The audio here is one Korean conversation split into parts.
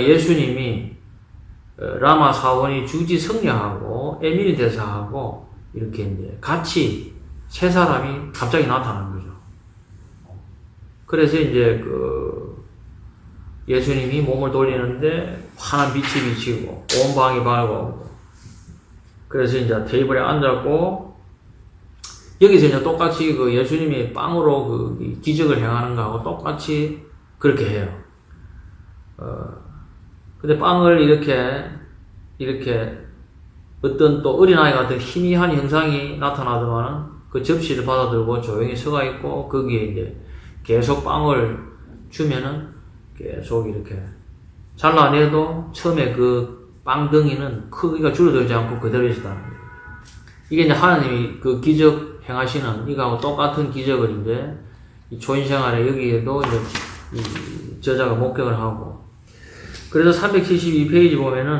예수님이 라마 사원이 주지 성녀하고 에밀 대사하고 이렇게 이제 같이 세 사람이 갑자기 나타난 거죠. 그래서 이제 예수님이 몸을 돌리는데 환한 빛이 비치고 온 방이 밝고, 그래서 이제 테이블에 앉았고, 여기서 이제 똑같이 예수님이 빵으로 기적을 행하는 거하고 똑같이 그렇게 해요. 근데 빵을 이렇게 어떤 또 어린아이 같은 희미한 형상이 나타나더만은 그 접시를 받아들고 조용히 서가 있고, 거기에 이제 계속 빵을 주면은 계속 이렇게 잘라내도 처음에 그 빵덩이는 크기가 줄어들지 않고 그대로 있었다는 거예요. 이게 이제 하나님이 그 기적 행하시는 이거하고 똑같은 기적을 이제 이 초인 생활에 여기에도 이제 이 저자가 목격을 하고, 그래서 372페이지 보면은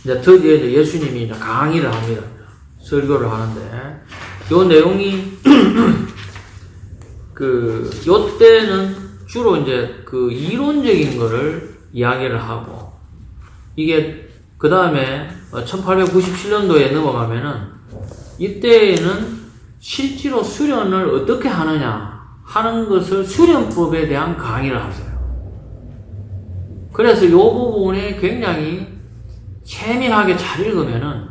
이제 드디어 이제 예수님이 이제 강의를 합니다. 설교를 하는데, 요 내용이 요 때는 주로 이제 이론적인 거를 이야기를 하고, 이게 그 다음에 1897년도에 넘어가면은 이때에는 실제로 수련을 어떻게 하느냐 하는 것을 수련법에 대한 강의를 하세요. 그래서 이 부분에 굉장히 세밀하게 잘 읽으면은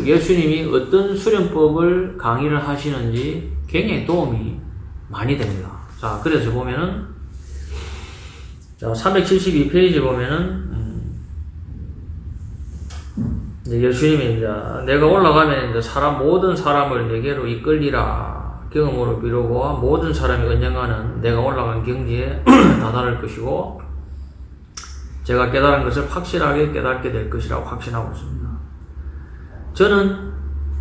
예수님이 어떤 수련법을 강의를 하시는지 굉장히 도움이 많이 됩니다. 자, 그래서 보면은, 자, 372페이지 보면은, 예수님이 이제, 내가 올라가면 이제 모든 사람을 내게로 이끌리라 경험으로 비로고 모든 사람이 언젠가는 내가 올라간 경지에 다다를 것이고, 제가 깨달은 것을 확실하게 깨닫게 될 것이라고 확신하고 있습니다. 저는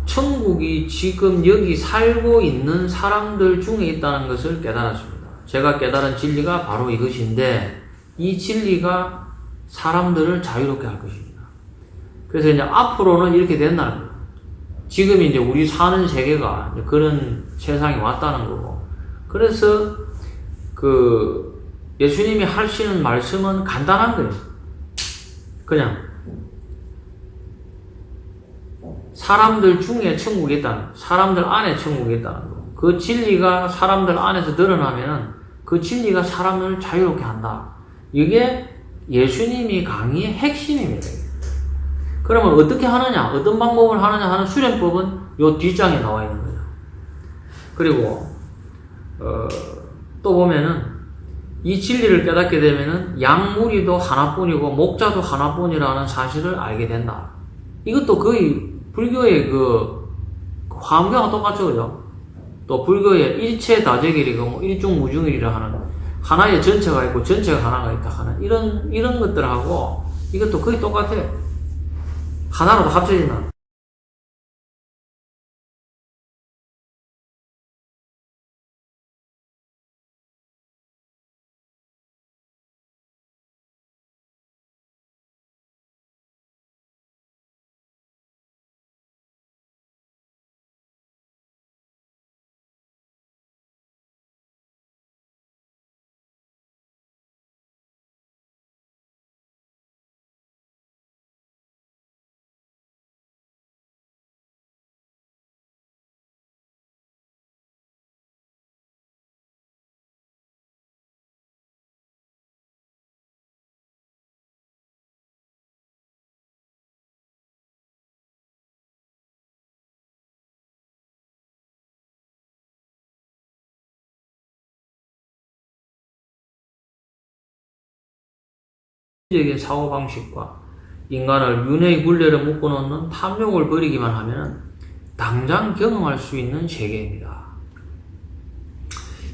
천국이 지금 여기 살고 있는 사람들 중에 있다는 것을 깨달았습니다. 제가 깨달은 진리가 바로 이것인데, 이 진리가 사람들을 자유롭게 할 것입니다. 그래서 이제 앞으로는 이렇게 된다는 거예요. 지금 이제 우리 사는 세계가 그런 세상이 왔다는 거고, 그래서 예수님이 하시는 말씀은 간단한 거예요. 그냥 사람들 중에 천국이 있다는, 사람들 안에 천국이 있다는 거. 그 진리가 사람들 안에서 드러나면은 그 진리가 사람을 자유롭게 한다. 이게 예수님이 강의의 핵심입니다. 그러면 어떻게 하느냐, 어떤 방법을 하느냐 하는 수련법은 요 뒷장에 나와 있는 거죠. 그리고 또 보면은 이 진리를 깨닫게 되면은 양무리도 하나뿐이고 목자도 하나뿐이라는 사실을 알게 된다. 이것도 거의 불교의 화엄경과 똑같죠, 그죠? 또 불교의 일체다재결이고 일중무중일이라 하는 하나의 전체가 있고 전체가 하나가 있다 하는 이런 것들하고 이것도 거의 똑같아요. 하나로 합쳐진다. 적인 사고방식과 인간을 윤회의 굴레를 묶어놓는 탐욕을 버리기만 하면 당장 경험할 수 있는 세계입니다.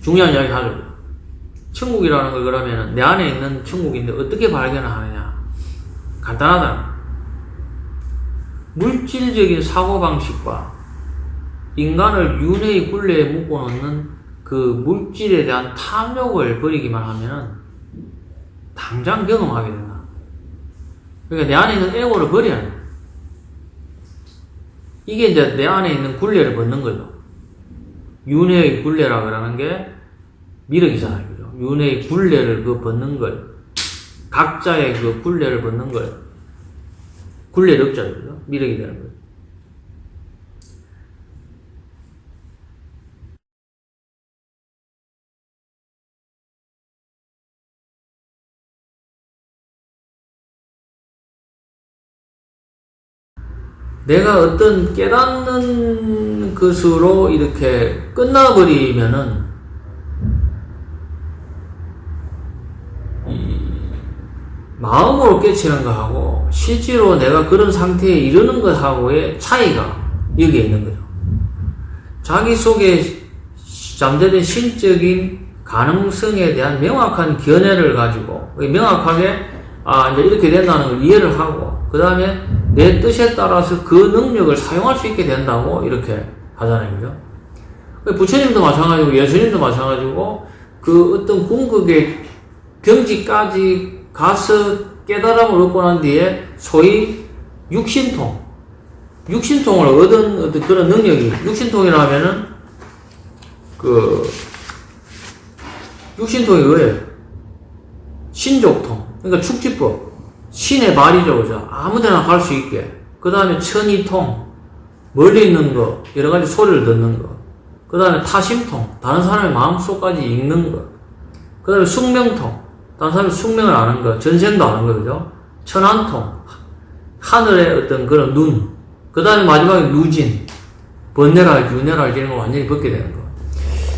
중요한 이야기 하죠. 천국이라는 걸 그러면 내 안에 있는 천국인데 어떻게 발견을 하느냐. 간단하다. 물질적인 사고방식과 인간을 윤회의 굴레에 묶어놓는 그 물질에 대한 탐욕을 버리기만 하면 당장 경험하게 된다. 그러니까 내 안에 있는 에고를 버려야 돼. 이게 이제 내 안에 있는 굴레를 벗는 거죠. 윤회의 굴레라 그러는 게 미륵이잖아요. 그죠? 윤회의 굴레를 벗는 걸. 각자의 그 굴레를 벗는 거예요. 굴레를 없잖아요. 미력이 되는 거예요. 내가 어떤 깨닫는 것으로 이렇게 끝나버리면은 마음으로 깨치는 것하고 실제로 내가 그런 상태에 이르는 것하고의 차이가 여기에 있는 거죠. 자기 속에 잠재된 신적인 가능성에 대한 명확한 견해를 가지고 명확하게 이제 이렇게 된다는 걸 이해를 하고 그 다음에 내 뜻에 따라서 그 능력을 사용할 수 있게 된다고 이렇게 하잖아요. 그죠? 부처님도 마찬가지고 예수님도 마찬가지고 그 어떤 궁극의 경지까지 가서 깨달음을 얻고 난 뒤에 소위 육신통을 얻은 어떤 그런 능력이 육신통이라 하면은 육신통이 뭐예요? 신족통. 그러니까 축지법. 신의 말이죠, 그죠? 아무 데나 갈 수 있게. 그 다음에 천이통. 멀리 있는 거, 여러 가지 소리를 듣는 거. 그 다음에 타심통. 다른 사람의 마음속까지 읽는 거. 그 다음에 숙명통. 다른 사람의 숙명을 아는 거. 전생도 아는 거, 그죠? 천안통. 하늘의 어떤 그런 눈. 그 다음에 마지막에 누진. 번뇌랄, 윤회랄 이런 걸 완전히 벗게 되는 거.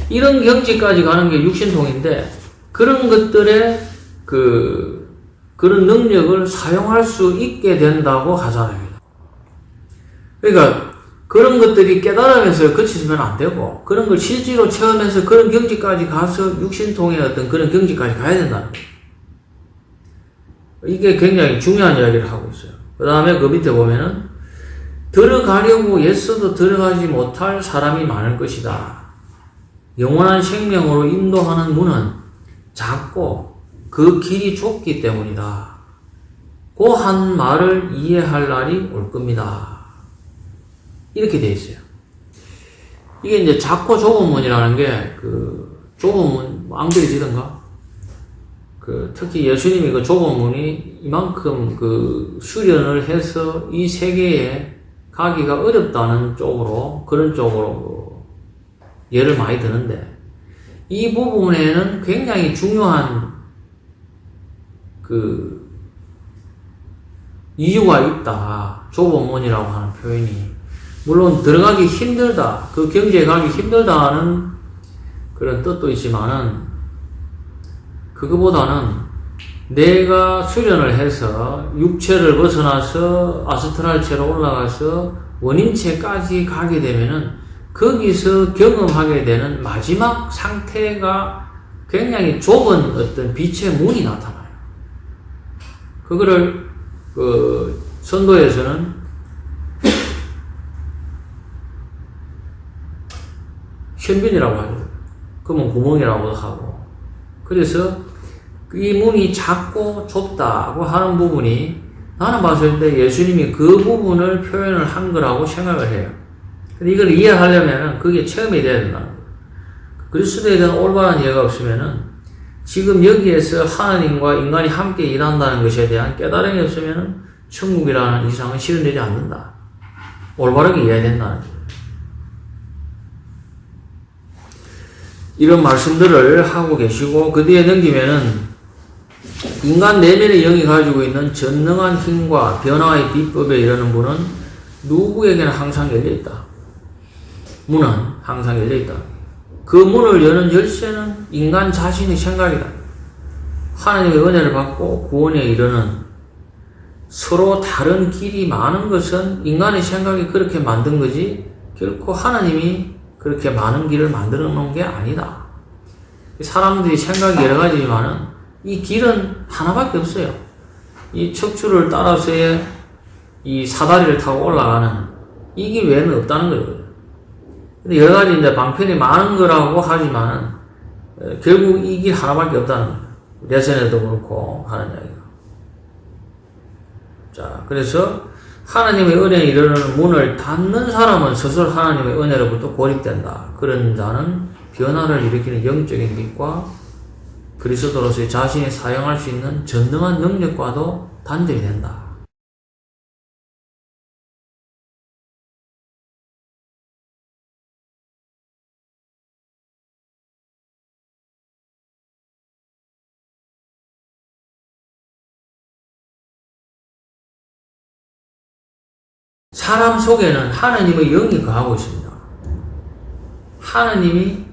이런 경지까지 가는 게 육신통인데, 그런 것들의 그런 능력을 사용할 수 있게 된다고 하잖아요. 그러니까 그런 것들이 깨달으면서 그치면 안 되고 그런 걸 실제로 체험해서 그런 경지까지 가서 육신통의 어떤 그런 경지까지 가야 된다는 거예요. 이게 굉장히 중요한 이야기를 하고 있어요. 그 다음에 그 밑에 보면은 들어가려고 애써도 들어가지 못할 사람이 많을 것이다. 영원한 생명으로 인도하는 문은 작고 그 길이 좁기 때문이다. 그 한 말을 이해할 날이 올 겁니다. 이렇게 되어 있어요. 이게 이제 작고 좁은 문이라는 게, 좁은 문, 앙들이지던가? 특히 예수님이 그 좁은 문이 이만큼 수련을 해서 이 세계에 가기가 어렵다는 쪽으로, 그런 쪽으로 예를 많이 드는데, 이 부분에는 굉장히 중요한 이유가 있다. 좁은 문이라고 하는 표현이. 물론 들어가기 힘들다. 그 경지에 가기 힘들다는 그런 뜻도 있지만은 그거보다는 내가 수련을 해서 육체를 벗어나서 아스트랄체로 올라가서 원인체까지 가게 되면은 거기서 경험하게 되는 마지막 상태가 굉장히 좁은 어떤 빛의 문이 나타나요. 그거를 선도에서는 현빈이라고 하죠. 그러면 구멍이라고도 하고. 그래서 이 문이 작고 좁다고 하는 부분이 나는 봤을 때 예수님이 그 부분을 표현을 한 거라고 생각을 해요. 근데 이걸 이해하려면 그게 체험이 돼야 된다는 거예요. 그리스도에 대한 올바른 이해가 없으면은 지금 여기에서 하나님과 인간이 함께 일한다는 것에 대한 깨달음이 없으면은 천국이라는 이상은 실현되지 않는다. 올바르게 이해해야 된다는 거예요. 이런 말씀들을 하고 계시고 그 뒤에 넘기면은 인간 내면의 영이 가지고 있는 전능한 힘과 변화의 비법에 이르는 분은 누구에게나 항상 열려있다. 문은 항상 열려있다. 그 문을 여는 열쇠는 인간 자신의 생각이다. 하나님의 은혜를 받고 구원에 이르는 서로 다른 길이 많은 것은 인간의 생각이 그렇게 만든 거지 결코 하나님이 그렇게 많은 길을 만들어 놓은 게 아니다. 사람들이 생각이 여러 가지지만은 이 길은 하나밖에 없어요. 이 척추를 따라서의 이 사다리를 타고 올라가는 이 길 외에는 없다는 거예요. 근데 여러 가지 이제 방편이 많은 거라고 하지만은 결국 이 길 하나밖에 없다는 거예요. 레슨에도 그렇고 하는 이야기가. 자, 그래서 하나님의 은혜에 이르는 문을 닫는 사람은 스스로 하나님의 은혜로부터 고립된다. 그런 자는 변화를 일으키는 영적인 빛과 그리스도로서의 자신이 사용할 수 있는 전능한 능력과도 단절이 된다. 사람 속에는 하느님의 영이 거하고 있습니다. 하느님이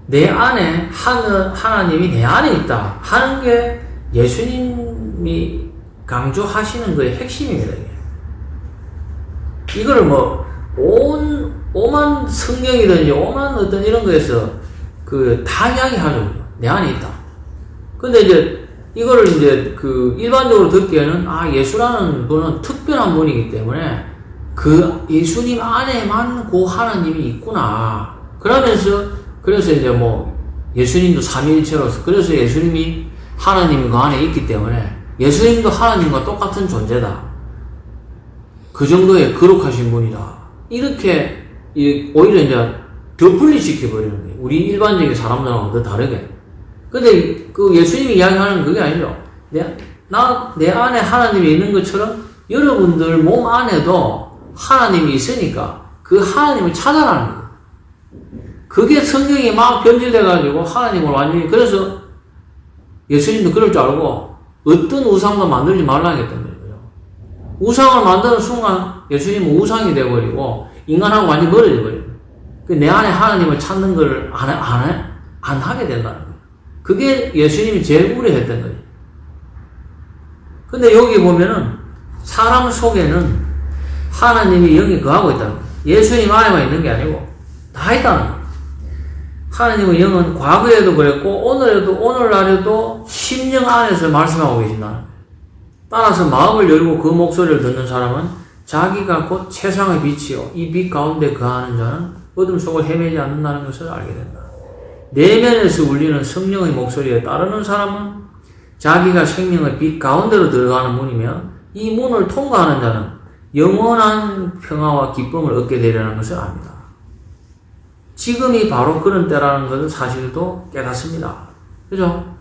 내 안에, 하나님이 내 안에 있다 하는 게 예수님이 강조하시는 거의 핵심입니다. 이거를 오만 성경이든지 오만 어떤 이런 거에서 다 이야기하죠. 내 안에 있다. 근데 이제 이거를 이제 일반적으로 듣기에는 예수라는 분은 특별한 분이기 때문에 예수님 안에만 하나님이 있구나. 그래서 이제 예수님도 삼위일체로서, 그래서 예수님이 하나님이 그 안에 있기 때문에 예수님도 하나님과 똑같은 존재다. 그 정도의 거룩하신 분이다. 이렇게 오히려 이제 더 분리시켜버리는 거예요. 우리 일반적인 사람들하고 더 다르게. 근데 예수님이 이야기하는 그게 아니죠. 내 안에 하나님이 있는 것처럼 여러분들 몸 안에도 하나님이 있으니까 그 하나님을 찾아라는 거예요. 그게 성경이 막 변질돼가지고 하나님을 완전히, 그래서 예수님도 그럴 줄 알고 어떤 우상도 만들지 말라 했던 거예요. 우상을 만드는 순간 예수님은 우상이 돼버리고 인간하고 완전히 멀어져 버려요. 내 안에 하나님을 찾는 걸 안 하게 된다는 거예요. 그게 예수님이 제일 우려했던 거예요. 근데 여기 보면은 사람 속에는 하나님이 영이 거하고 있다는 거예요. 예수님 안에만 있는 게 아니고 다 있다는 거예요. 하나님의 영은 과거에도 그랬고 오늘날에도 심령 안에서 말씀하고 계신다는 거예요. 따라서 마음을 열고 그 목소리를 듣는 사람은 자기가 곧 세상의 빛이요 이 빛 가운데 거하는 자는 어둠 속을 헤매지 않는다는 것을 알게 된다. 내면에서 울리는 성령의 목소리에 따르는 사람은 자기가 생명의 빛 가운데로 들어가는 문이며 이 문을 통과하는 자는 영원한 평화와 기쁨을 얻게 되려는 것을 압니다. 지금이 바로 그런 때라는 것을 사실도 깨닫습니다. 그죠?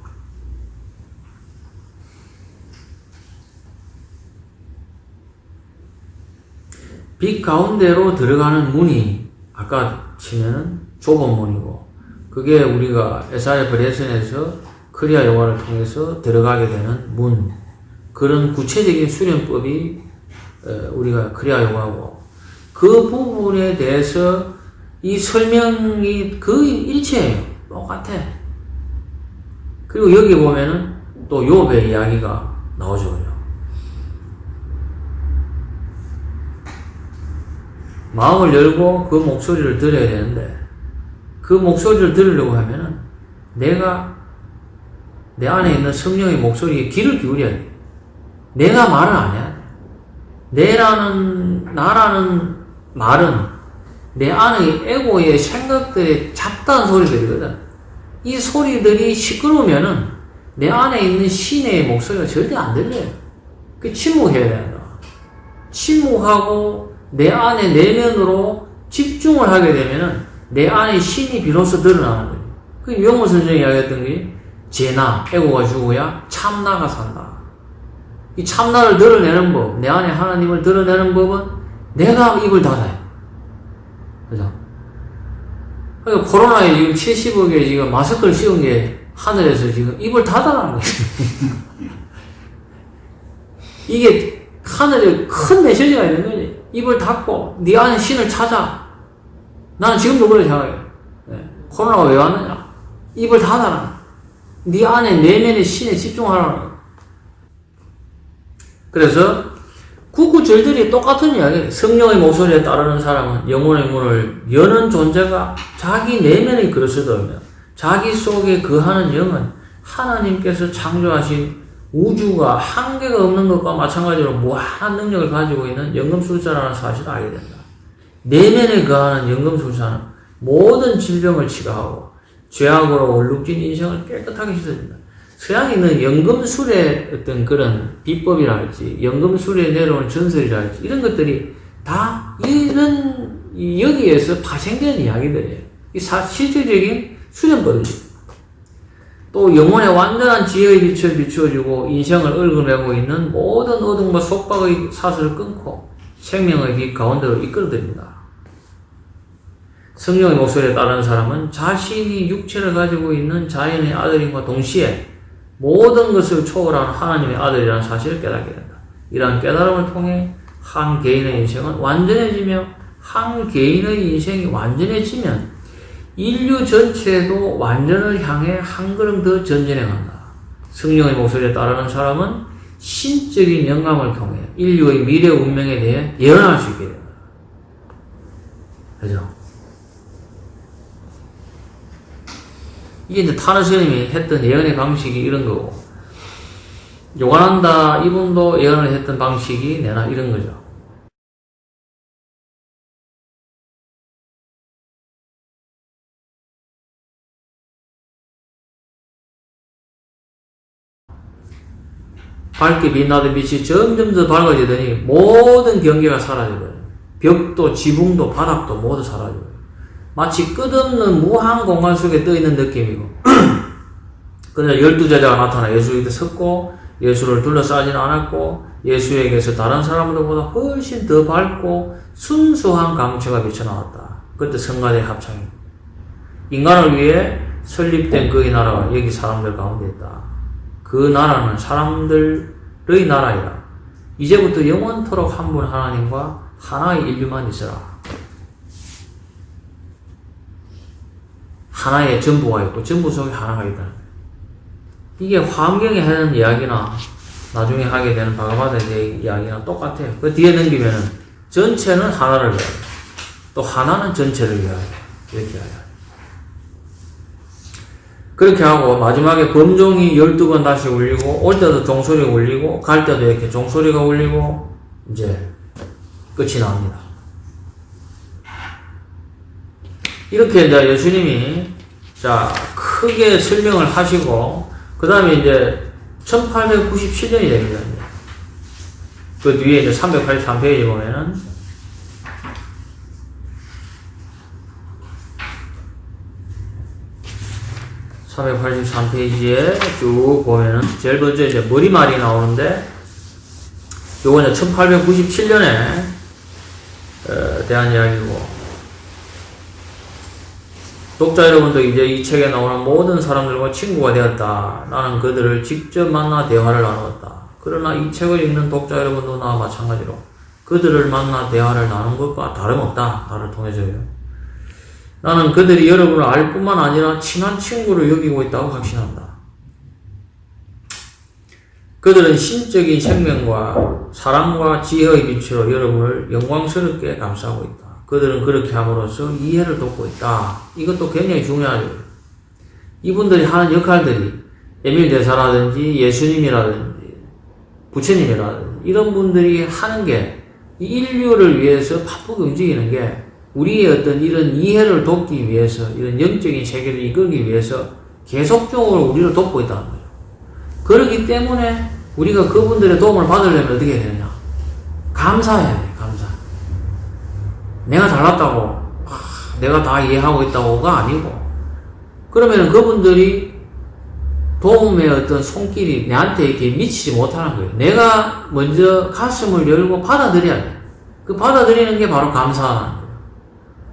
빛 가운데로 들어가는 문이 아까 치면은 좁은 문이고, 그게 우리가 에사야 브레슨에서 크리아 요가를 통해서 들어가게 되는 문, 그런 구체적인 수련법이 우리가 크리아 요가고, 그 부분에 대해서 이 설명이 거의 일체예요. 똑같아. 그리고 여기 보면은 또 욥의 이야기가 나오죠. 마음을 열고 그 목소리를 들어야 되는데, 그 목소리를 들으려고 하면은 내가 내 안에 있는 성령의 목소리에 귀를 기울여야 돼. 내가 말은 안 해야 돼. 나라는 말은 내 안의 에고의 생각들의 잡다한 소리들이거든. 이 소리들이 시끄러우면은 내 안에 있는 신의 목소리가 절대 안 들려요. 침묵해야 된다. 침묵하고 내 안에 내면으로 집중을 하게 되면은 내 안에 신이 비로소 드러나는 거예요. 그 유영호 선생이 이야기했던 게 제나, 에고가 죽어야 참나가 산다. 이 참나를 드러내는 법, 내 안에 하나님을 드러내는 법은 내가 입을 닫아요. 그죠? 그러니까 코로나에 지금 70억에 지금 마스크를 씌운 게 하늘에서 지금 입을 닫아라는 거예요. 이게 하늘에 큰 메시지가 있는 거지. 입을 닫고 네 안에 신을 찾아. 나는 지금도 그렇게 생각해요. 코로나가 왜 왔느냐? 입을 닫아라. 네 안에 내면의 신에 집중하라는 거예요. 그래서 구구절절이 똑같은 이야기예요. 성령의 목소리에 따르는 사람은 영혼의 문을 여는 존재가 자기 내면의 그릇을 들며 자기 속에 거하는 영은 하나님께서 창조하신 우주가 한계가 없는 것과 마찬가지로 무한한 능력을 가지고 있는 연금술사라는 사실을 알게 된다. 내면에 거하는 연금술사는 모든 질병을 치료하고 죄악으로 얼룩진 인생을 깨끗하게 씻어준다. 서양에는 연금술의 어떤 그런 비법이랄지, 연금술에 내려온 전설이랄지, 이런 것들이 다 여기에서 파생된 이야기들이에요. 이 실질적인 수련법이죠. 또 영혼의 완전한 지혜의 빛을 비추어주고 인생을 얽어내고 있는 모든 어둠과 속박의 사슬을 끊고 생명의 빛 가운데로 이끌어드립니다. 성령의 목소리에 따르는 사람은 자신이 육체를 가지고 있는 자연의 아들임과 동시에 모든 것을 초월하는 하나님의 아들이라는 사실을 깨닫게 된다. 이러한 깨달음을 통해 한 개인의 인생은 완전해지며 한 개인의 인생이 완전해지면 인류 전체도 완전을 향해 한 걸음 더 전진해 간다. 성령의 목소리에 따르는 사람은 신적인 영감을 통해 인류의 미래 운명에 대해 예언할 수 있게 된다. 그죠? 이게 이제 타너 스님이 했던 예언의 방식이 이런 거고, 요한한다 이분도 예언을 했던 방식이 내나 이런 거죠. 밝게 빛나던 빛이 점점 더 밝아지더니 모든 경계가 사라져버려요. 벽도 지붕도 바닥도 모두 사라져버려요. 마치 끝없는 무한 공간 속에 떠있는 느낌이고 그러나 12제자가 나타나 예수 곁에 섰고 예수를 둘러싸지는 않았고 예수에게서 다른 사람들보다 훨씬 더 밝고 순수한 강처가 비쳐나왔다. 그때 성가대 합창입니다. 인간을 위해 설립된 그의 나라가 여기 사람들 가운데 있다. 그 나라는 사람들의 나라이다. 이제부터 영원토록 한 분 하나님과 하나의 인류만 있어라. 하나의 전부가 있고 전부 속에 하나가 있다. 이게 화엄경에 하는 이야기나 나중에 하게 되는 바가바다의 이야기나 똑같아요. 그 뒤에 넘기면은 전체는 하나를 위하여 또 하나는 전체를 위하여 이렇게 해요. 그렇게 하고 마지막에 범종이 12번 다시 울리고 올 때도 종소리가 울리고 갈 때도 이렇게 종소리가 울리고 이제 끝이 납니다. 이렇게 이제 예수님이 자 크게 설명을 하시고 그 다음에 이제 1897년이 됩니다. 그 뒤에 이제 383페이지 보면은 383페이지에 쭉 보면은 제일 먼저 이제 머리말이 나오는데 요거는 1897년에 대한 이야기고 독자 여러분도 이제 이 책에 나오는 모든 사람들과 친구가 되었다. 나는 그들을 직접 만나 대화를 나누었다. 그러나 이 책을 읽는 독자 여러분도 나와 마찬가지로 그들을 만나 대화를 나눈 것과 다름없다. 나를 통해서요. 나는 그들이 여러분을 알 뿐만 아니라 친한 친구를 여기고 있다고 확신한다. 그들은 신적인 생명과 사랑과 지혜의 빛으로 여러분을 영광스럽게 감싸고 있다. 그들은 그렇게 함으로써 이해를 돕고 있다. 이것도 굉장히 중요하죠. 이분들이 하는 역할들이 에밀 대사라든지 예수님이라든지 부처님이라든지 이런 분들이 하는 게 인류를 위해서 바쁘게 움직이는 게 우리의 어떤 이런 이해를 돕기 위해서 이런 영적인 세계를 이끌기 위해서 계속적으로 우리를 돕고 있다는 거죠. 그렇기 때문에 우리가 그분들의 도움을 받으려면 어떻게 해야 되느냐? 감사해야 돼. 감사. 내가 잘났다고 내가 다 이해하고 있다고가 아니고 그러면 그분들이 도움의 어떤 손길이 내한테 이렇게 미치지 못하는 거예요. 내가 먼저 가슴을 열고 받아들여야 돼. 그 받아들이는 게 바로 감사하는 거예요.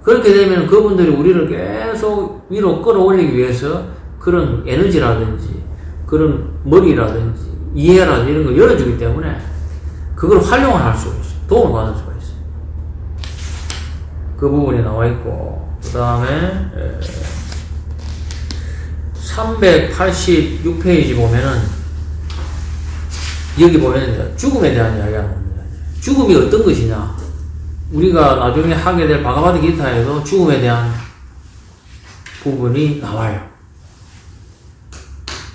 그렇게 되면 그분들이 우리를 계속 위로 끌어올리기 위해서 그런 에너지라든지 그런 머리라든지 이해라든지 이런 걸 열어주기 때문에 그걸 활용을 할 수가 있어요. 도움을 받을 수가 있어요. 그 부분이 나와 있고 그 다음에 386페이지 보면은 여기 보면은 죽음에 대한 이야기가 나옵니다. 죽음이 어떤 것이냐? 우리가 나중에 하게 될 바가바드 기타에도 죽음에 대한 부분이 나와요.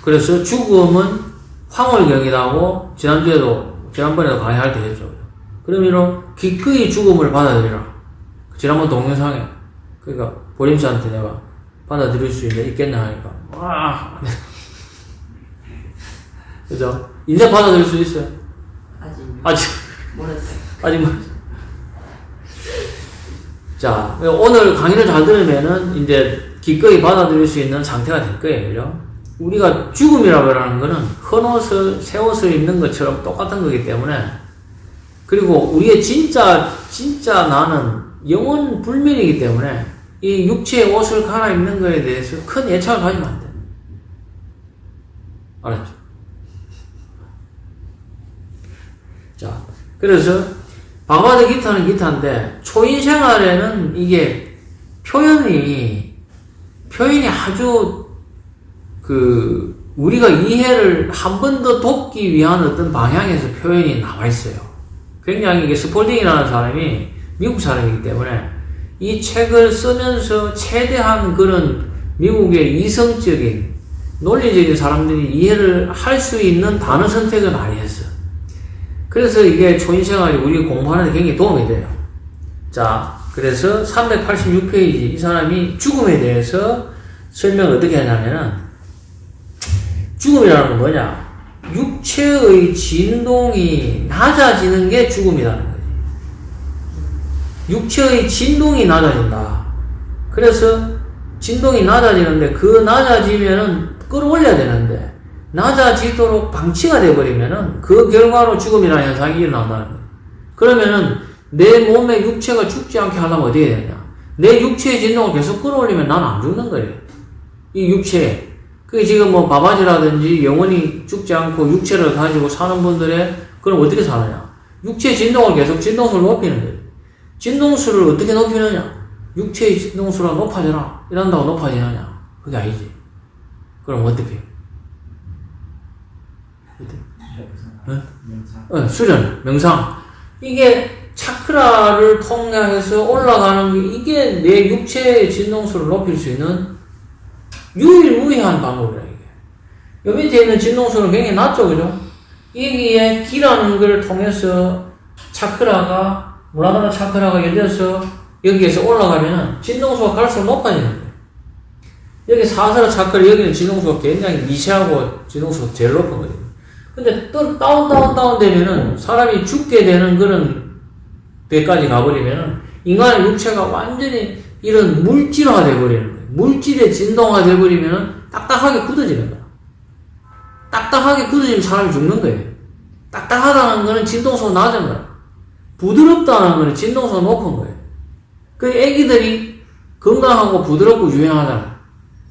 그래서 죽음은 황홀경이라고 지난번에도 강의할 때 했죠. 그러면 기꺼이 죽음을 받아들이라. 지난번 동영상에 그러니까 보림씨한테 내가 받아들일 수 있겠나 하니까 와 그죠? 이제 받아들일 수 있어요? 아직 모르겠어요. 아직 모르겠어요. 자, 오늘 강의를 잘 들으면은 이제 기꺼이 받아들일 수 있는 상태가 될 거예요. 그죠? 우리가 죽음이라고 하는 거는 헌 옷을, 새 옷을 입는 것처럼 똑같은 거기 때문에, 그리고 우리의 진짜 나는 영원 불멸이기 때문에 이 육체의 옷을 갈아입는 거에 대해서 큰 애착을 가지면 안 돼. 알았죠? 자, 그래서 바바드 기타는 기타인데 초인 생활에는 이게 표현이 아주 우리가 이해를 한 번 더 돕기 위한 어떤 방향에서 표현이 나와 있어요. 굉장히 이게 스폴딩이라는 사람이 미국 사람이기 때문에 이 책을 쓰면서 최대한 그런 미국의 이성적인 논리적인 사람들이 이해를 할 수 있는 단어 선택을 많이 했어. 그래서 이게 초인생활이 우리 공부하는 데 굉장히 도움이 돼요. 자, 그래서 386페이지 이 사람이 죽음에 대해서 설명을 어떻게 하냐면은 죽음이라는 건 뭐냐? 육체의 진동이 낮아지는 게 죽음이라는 거지. 육체의 진동이 낮아진다. 그래서 진동이 낮아지는데 그 낮아지면은 끌어올려야 되는데 낮아지도록 방치가 돼버리면은 그 결과로 죽음이라는 현상이 일어난다는 거예요. 그러면은 내 몸의 육체가 죽지 않게 하려면 어떻게 해야 되냐? 내 육체의 진동을 계속 끌어올리면 나는 안 죽는 거예요. 이 육체에. 그게 지금 뭐 바바지라든지 영원히 죽지 않고 육체를 가지고 사는 분들의 그럼 어떻게 사느냐? 육체의 진동을 계속 진동수를 높이는 거예요. 진동수를 어떻게 높이느냐? 육체의 진동수가 높아져라. 이런다고 높아지느냐? 그게 아니지. 그럼 어떻게 해요? 수련, 명상. 이게 차크라를 통해서 올라가는 게 이게 내 육체의 진동수를 높일 수 있는 유일무이한 방법이라 이게. 요 밑에 있는 진동수는 굉장히 낮죠, 그죠? 여기에 기라는 걸 통해서 차크라가 무라다나 차크라가 열려서 여기에서 올라가면은 진동수가 갈수록 높아지는 거예요. 여기 사사라 차크라 여기는 진동수가 굉장히 미세하고 진동수가 제일 높은 거예요. 근데 또 다운 되면은 사람이 죽게 되는 그런 데까지 가버리면은 인간의 육체가 완전히 이런 물질화가 돼버리는 거예요. 물질의 진동화가 돼버리면은 딱딱하게 굳어지는 거야. 딱딱하게 굳어지면 사람이 죽는 거예요. 딱딱하다는 거는 진동수가 낮은 거야. 부드럽다는 거는 진동수가 높은 거예요. 그 애기들이 건강하고 부드럽고 유행하잖아요.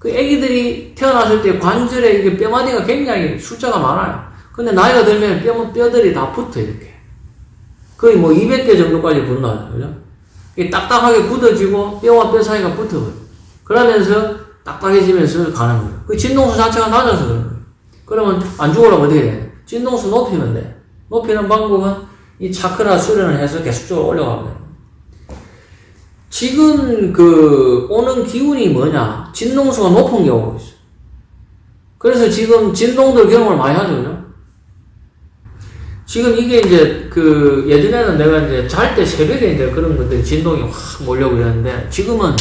그 애기들이 태어났을 때 관절에 이게 뼈마디가 굉장히 숫자가 많아요. 근데 나이가 들면 뼈들이 다 붙어, 이렇게. 거의 뭐 200개 정도까지 붙나요, 그죠? 이게 딱딱하게 굳어지고 뼈와 뼈 사이가 붙어버려. 그러면서 딱딱해지면서 가는 거예요. 그 진동수 자체가 낮아서 그런 거예요. 그러면 안 죽으려면 어떻게 돼? 진동수 높이면 돼. 높이는 방법은 이 차크라 수련을 해서 계속적으로 올려가면 돼요. 지금 오는 기운이 뭐냐? 진동수가 높은 게 오고 있어. 그래서 지금 진동들 경험을 많이 하죠, 그죠? 지금 이게 이제 예전에는 내가 이제 잘 때 새벽에 이제 그런 것들이 진동이 확 몰려고 그랬는데 지금은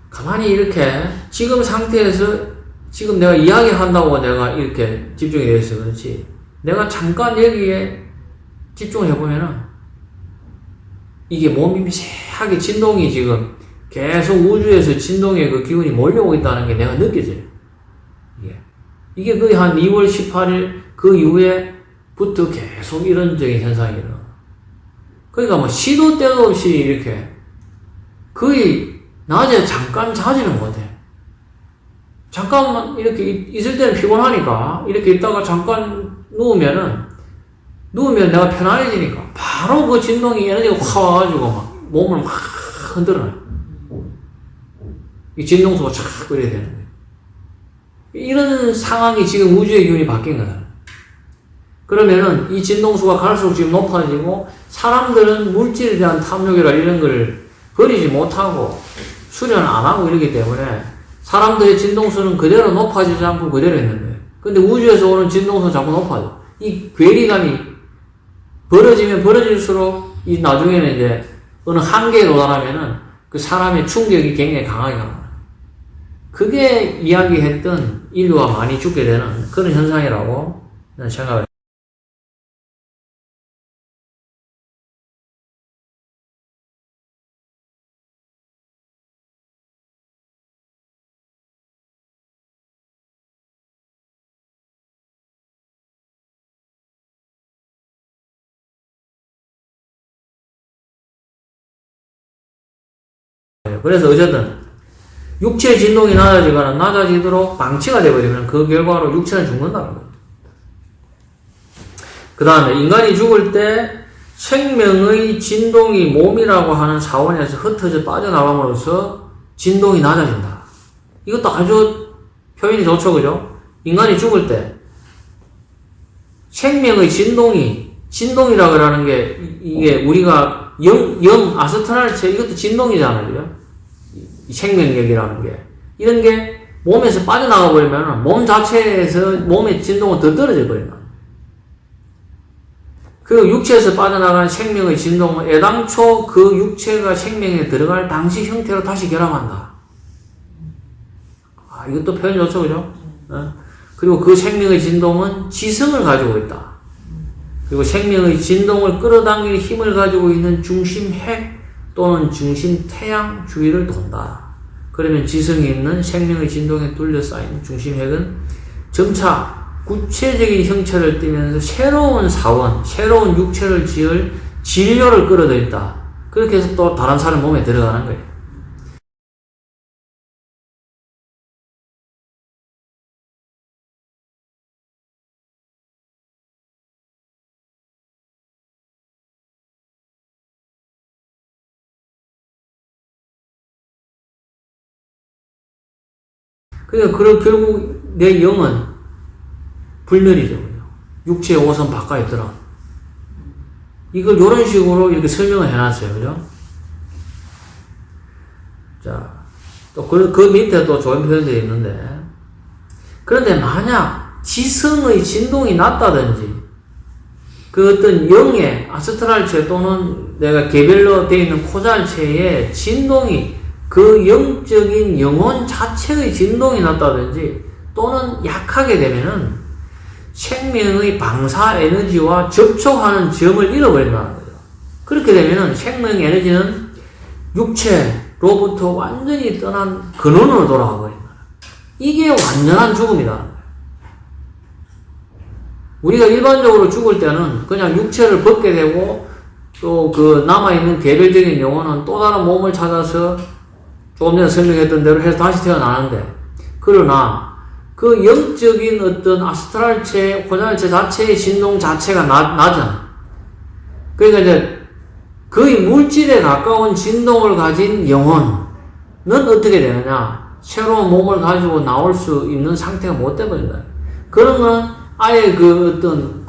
가만히 이렇게 지금 상태에서 지금 내가 이야기한다고 내가 이렇게 집중이 되어 있어 그렇지. 내가 잠깐 여기에 집중을 해보면은 이게 몸이 미세하게 진동이 지금 계속 우주에서 진동의 그 기운이 몰려오고 있다는 게 내가 느껴져요. 이게 거의 한 2월 18일 그 이후에부터 계속 이런적인 현상이 일어나. 그러니까 뭐 시도 때도 없이 이렇게 거의 낮에 잠깐 자지는 못해. 잠깐만 이렇게 있을 때는 피곤하니까 이렇게 있다가 잠깐 누우면 내가 편안해지니까 바로 그 진동이 에너지가 확 와가지고 막 몸을 확 흔들어요. 이 진동수가 착 그래야 되는 거예요. 이런 상황이 지금 우주의 기운이 바뀐 거다. 그러면은 이 진동수가 갈수록 지금 높아지고 사람들은 물질에 대한 탐욕이라 이런 걸 버리지 못하고 수련 안 하고 이러기 때문에 사람들의 진동수는 그대로 높아지지 않고 그대로 있는 거예요. 근데 우주에서 오는 진동수는 자꾸 높아져. 이 괴리감이 벌어지면 벌어질수록 이 나중에는 이제 어느 한계에 도달하면은 그 사람의 충격이 굉장히 강하게 가요. 그게 이야기했던 인류가 많이 죽게 되는 그런 현상이라고 생각을 그래서 어쨌든 육체의 진동이 낮아지거나 낮아지도록 방치가 되어버리면 그 결과로 육체는 죽는다는 거예요. 그 다음에 인간이 죽을 때 생명의 진동이 몸이라고 하는 사원에서 흩어져 빠져나감으로써 진동이 낮아진다. 이것도 아주 표현이 좋죠, 그죠? 인간이 죽을 때 생명의 진동이라 그러는 게 이게 우리가 아스트랄체 이것도 진동이잖아요, 그죠? 생명력이라는 게 이런 게 몸에서 빠져나가 버리면 몸 자체에서 몸의 진동은 더 떨어져 버린다. 그리고 육체에서 빠져나가는 생명의 진동은 애당초 그 육체가 생명에 들어갈 당시 형태로 다시 결합한다. 아, 이것도 표현이 좋죠, 그죠? 그리고 그 생명의 진동은 지성을 가지고 있다. 그리고 생명의 진동을 끌어당기는 힘을 가지고 있는 중심 핵 또는 중심 태양 주위를 돈다. 그러면 지성이 있는 생명의 진동에 둘러싸인 중심 핵은 점차 구체적인 형체를 띠면서 새로운 사원, 새로운 육체를 지을 진료를 끌어들인다. 그렇게 해서 또 다른 사람 몸에 들어가는 거예요. 그러니까 결국 내 영은 불멸이죠. 육체의 옷은 바꿔 있더라. 이걸 이런 식으로 이렇게 설명을 해놨어요. 그죠? 자, 또 그 밑에 또 좋은 표현들이 있는데, 그런데 만약 지성의 진동이 낮다든지, 그 어떤 영의 아스트랄체 또는 내가 개별로 되어 있는 코잘체의 진동이 그 영적인 영혼 자체의 진동이 낮다든지 또는 약하게 되면은 생명의 방사 에너지와 접촉하는 점을 잃어버린다는 거죠. 그렇게 되면은 생명 에너지는 육체로부터 완전히 떠난 근원으로 돌아가 버린다. 이게 완전한 죽음이다. 우리가 일반적으로 죽을 때는 그냥 육체를 벗게 되고 또 그 남아있는 개별적인 영혼은 또 다른 몸을 찾아서 조금 전에 설명했던 대로 해서 다시 태어나는데, 그러나 그 영적인 어떤 아스트랄체, 호잘체 자체의 진동 자체가 낮은, 그러니까 이제 거의 물질에 가까운 진동을 가진 영혼은 어떻게 되느냐? 새로운 몸을 가지고 나올 수 있는 상태가 못 돼버린다. 그러면 아예 그 어떤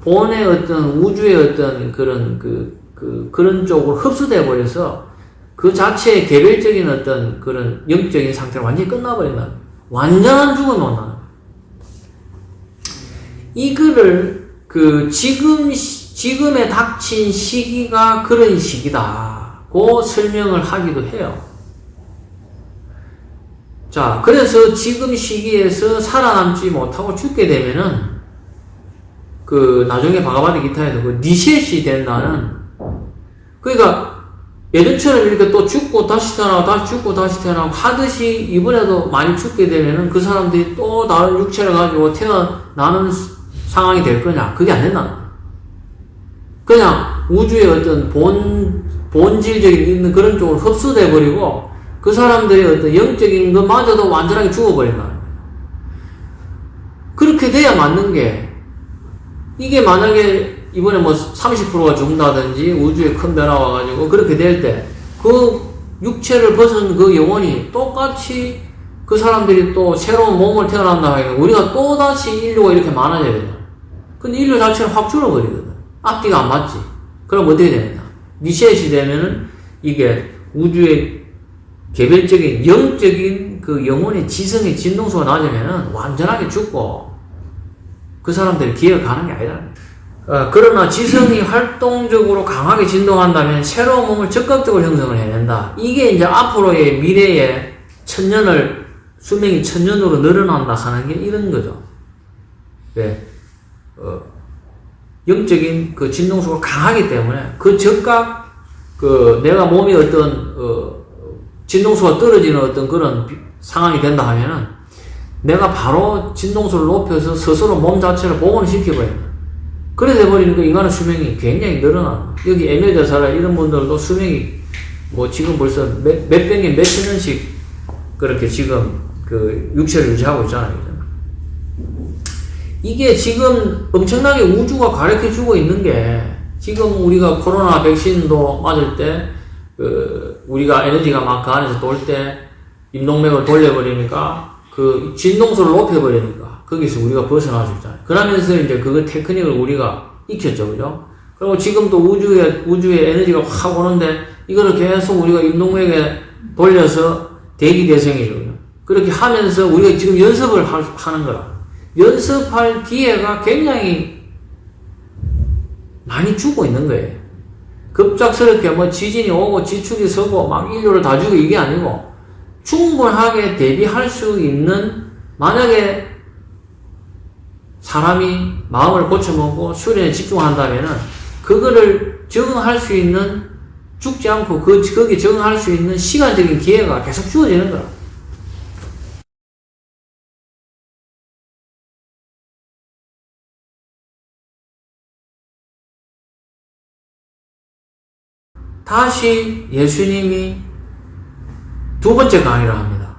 본의 어떤 우주의 어떤 그런 쪽으로 흡수돼 버려서 그 자체의 개별적인 어떤 그런 영적인 상태로 완전히 끝나버린다. 완전한 죽음이 온다. 이거를 지금에 닥친 시기가 그런 시기다고 설명을 하기도 해요. 자, 그래서 지금 시기에서 살아남지 못하고 죽게 되면은 나중에 바가바드 기타에도 니셋이 된다는, 그러니까 예전처럼 이렇게 또 죽고 다시 태어나고 다시 죽고 다시 태어나고 하듯이 이번에도 많이 죽게 되면은 그 사람들이 또 다른 육체를 가지고 태어나는 상황이 될 거냐? 그게 안 된다는 거야. 그냥 우주의 어떤 본질적인 있는 그런 쪽으로 흡수돼 버리고 그 사람들의 어떤 영적인 것마저도 완전하게 죽어버린다는 거야. 그렇게 돼야 맞는 게, 이게 만약에 이번에 30%가 죽는다든지 우주에 큰 변화가 와가지고 그렇게 될 때 그 육체를 벗은 그 영혼이 똑같이 그 사람들이 또 새로운 몸을 태어난다 하니까 우리가 또다시 인류가 이렇게 많아져야 되잖아. 근데 인류 자체는 확 줄어버리거든. 앞뒤가 안 맞지. 그럼 어떻게 되느냐? 니셋이 되면은 이게 우주의 개별적인 영적인 그 영혼의 지성의 진동수가 낮으면은 완전하게 죽고 그 사람들이 기회가 가는 게 아니라. 그러나 지성이 활동적으로 강하게 진동한다면 새로운 몸을 적극적으로 형성을 해낸다. 이게 이제 앞으로의 미래에 수명이 1000년으로 늘어난다 하는 게 이런 거죠. 왜? 영적인 그 진동수가 강하기 때문에 내가 몸이 어떤, 진동수가 떨어지는 어떤 그런 상황이 된다 하면은 내가 바로 진동수를 높여서 스스로 몸 자체를 복원시켜버린다. 그래 돼버리니까 인간의 수명이 굉장히 늘어나. 여기 에밀 대사라 이런 분들도 수명이 뭐 지금 벌써 몇백 년, 몇천 년씩 그렇게 지금 그 육체를 유지하고 있잖아요. 이게 지금 엄청나게 우주가 가르쳐 주고 있는 게 지금 우리가 코로나 백신도 맞을 때 우리가 에너지가 막 그 안에서 돌 때 임동맥을 돌려버리니까 그 진동수를 높여버리니까 거기서 우리가 벗어날 수 있잖아요. 그러면서 이제 그 테크닉을 우리가 익혔죠. 그죠? 그리고 지금도 우주에 에너지가 확 오는데 이거를 계속 우리가 임동맥에 돌려서 대기대성이죠. 그렇게 하면서 우리가 지금 연습을 하는 거라. 연습할 기회가 굉장히 많이 주고 있는 거예요. 급작스럽게 뭐 지진이 오고 지축이 서고 막 인류를 다 죽이고 이게 아니고 충분하게 대비할 수 있는, 만약에 사람이 마음을 고쳐먹고 수련에 집중한다면은 그거를 적응할 수 있는, 죽지 않고 거기에 적응할 수 있는 시간적인 기회가 계속 주어지는 거야. 다시 예수님이 두 번째 강의를 합니다.